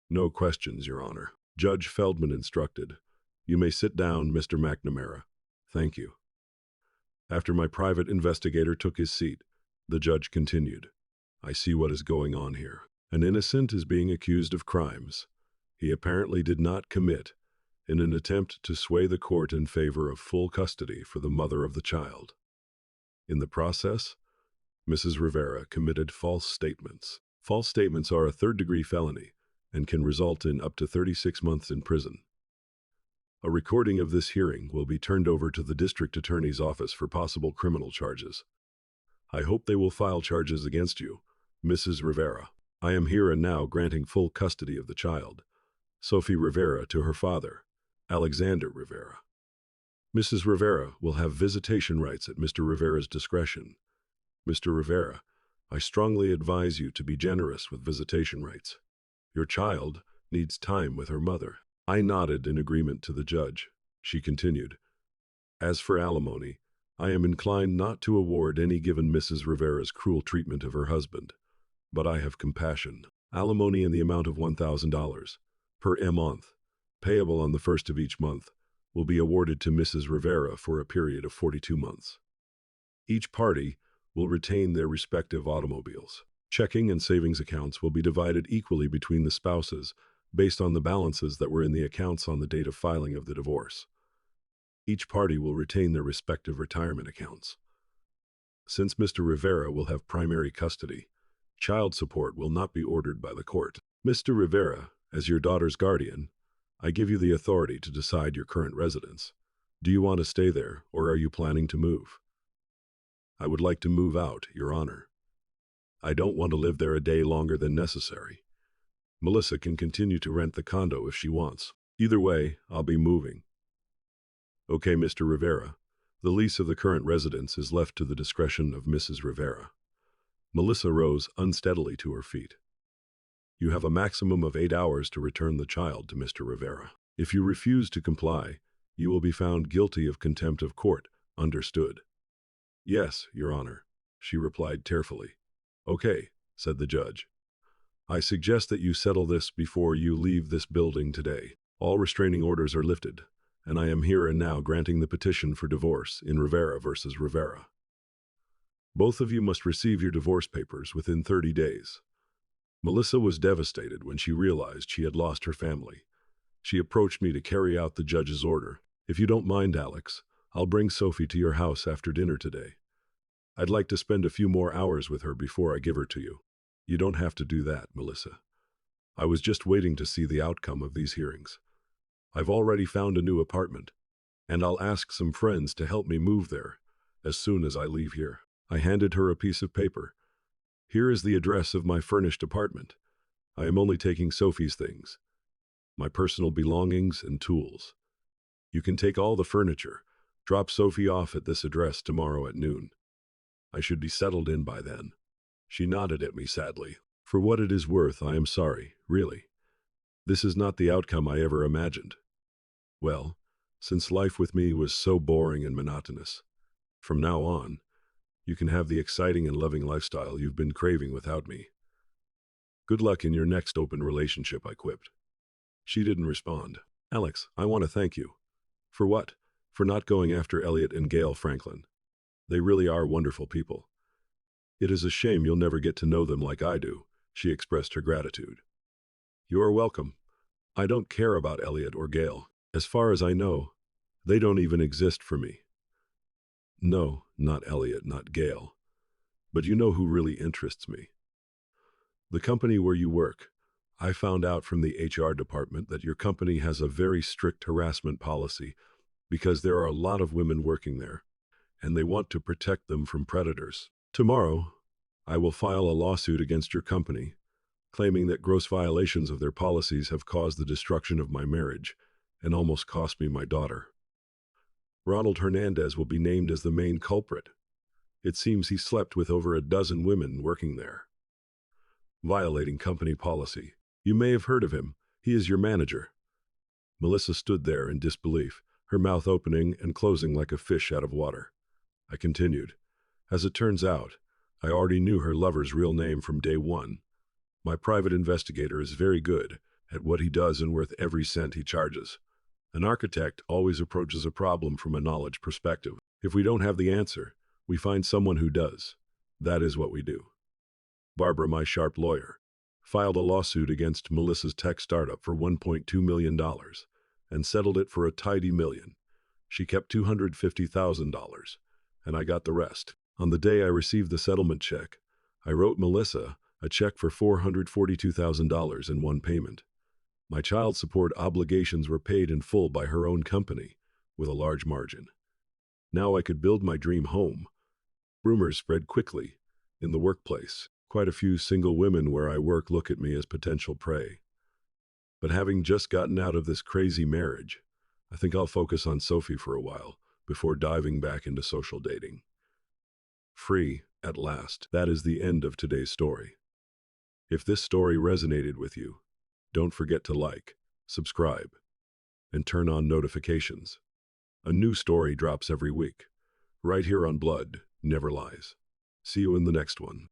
No questions, Your Honor. Judge Feldman instructed. You may sit down, Mr. McNamara. Thank you. After my private investigator took his seat, the judge continued. I see what is going on here. An innocent is being accused of crimes he apparently did not commit in an attempt to sway the court in favor of full custody for the mother of the child. In the process, Mrs. Rivera committed false statements. False statements are a third-degree felony and can result in up to 36 months in prison. A recording of this hearing will be turned over to the district attorney's office for possible criminal charges. I hope they will file charges against you, Mrs. Rivera. I am here and now granting full custody of the child, Sophie Rivera, to her father, Alexander Rivera. Mrs. Rivera will have visitation rights at Mr. Rivera's discretion. Mr. Rivera, I strongly advise you to be generous with visitation rights. Your child needs time with her mother. I nodded in agreement to the judge. She continued. As for alimony, I am inclined not to award any given Mrs. Rivera's cruel treatment of her husband, but I have compassion. Alimony in the amount of $1,000 per month, payable on the first of each month, will be awarded to Mrs. Rivera for a period of 42 months. Each party will retain their respective automobiles. Checking and savings accounts will be divided equally between the spouses based on the balances that were in the accounts on the date of filing of the divorce. Each party will retain their respective retirement accounts. Since Mr. Rivera will have primary custody, child support will not be ordered by the court. Mr. Rivera, as your daughter's guardian, I give you the authority to decide your current residence. Do you want to stay there, or are you planning to move? I would like to move out, Your Honor. I don't want to live there a day longer than necessary. Melissa can continue to rent the condo if she wants. Either way, I'll be moving. Okay, Mr. Rivera. The lease of the current residence is left to the discretion of Mrs. Rivera. Melissa rose unsteadily to her feet. You have a maximum of 8 hours to return the child to Mr. Rivera. If you refuse to comply, you will be found guilty of contempt of court. Understood? Yes, Your Honor, she replied tearfully. Okay, said the judge. I suggest that you settle this before you leave this building today. All restraining orders are lifted, and I am here and now granting the petition for divorce in Rivera versus Rivera. Both of you must receive your divorce papers within 30 days. Melissa was devastated when she realized she had lost her family. She approached me to carry out the judge's order. If you don't mind, Alex, I'll bring Sophie to your house after dinner today. I'd like to spend a few more hours with her before I give her to you. You don't have to do that, Melissa. I was just waiting to see the outcome of these hearings. I've already found a new apartment, and I'll ask some friends to help me move there as soon as I leave here. I handed her a piece of paper. Here is the address of my furnished apartment. I am only taking Sophie's things, my personal belongings and tools. You can take all the furniture. Drop Sophie off at this address tomorrow at noon. I should be settled in by then. She nodded at me sadly. For what it is worth, I am sorry, really. This is not the outcome I ever imagined. Well, since life with me was so boring and monotonous, from now on, you can have the exciting and loving lifestyle you've been craving without me. Good luck in your next open relationship, I quipped. She didn't respond. Alex, I want to thank you. For what? For not going after Elliot and Gail Franklin. They really are wonderful people. It is a shame you'll never get to know them like I do, she expressed her gratitude. You are welcome. I don't care about Elliot or Gail. As far as I know, they don't even exist for me. No, not Elliot, not Gail. But you know who really interests me. The company where you work. I found out from the HR department that your company has a very strict harassment policy because there are a lot of women working there, and they want to protect them from predators. Tomorrow, I will file a lawsuit against your company, claiming that gross violations of their policies have caused the destruction of my marriage and almost cost me my daughter. Ronald Hernandez will be named as the main culprit. It seems he slept with over a dozen women working there, violating company policy. You may have heard of him. He is your manager. Melissa stood there in disbelief, her mouth opening and closing like a fish out of water. I continued. As it turns out, I already knew her lover's real name from day one. My private investigator is very good at what he does and worth every cent he charges. An architect always approaches a problem from a knowledge perspective. If we don't have the answer, we find someone who does. That is what we do. Barbara, my sharp lawyer, filed a lawsuit against Melissa's tech startup for $1.2 million and settled it for a tidy $1 million. She kept $250,000, and I got the rest. On the day I received the settlement check, I wrote Melissa a check for $442,000 in one payment. My child support obligations were paid in full by her own company, with a large margin. Now I could build my dream home. Rumors spread quickly in the workplace. Quite a few single women where I work look at me as potential prey. But having just gotten out of this crazy marriage, I think I'll focus on Sophie for a while before diving back into social dating. Free, at last. That is the end of today's story. If this story resonated with you, don't forget to like, subscribe, and turn on notifications. A new story drops every week, right here on Blood Never Lies. See you in the next one.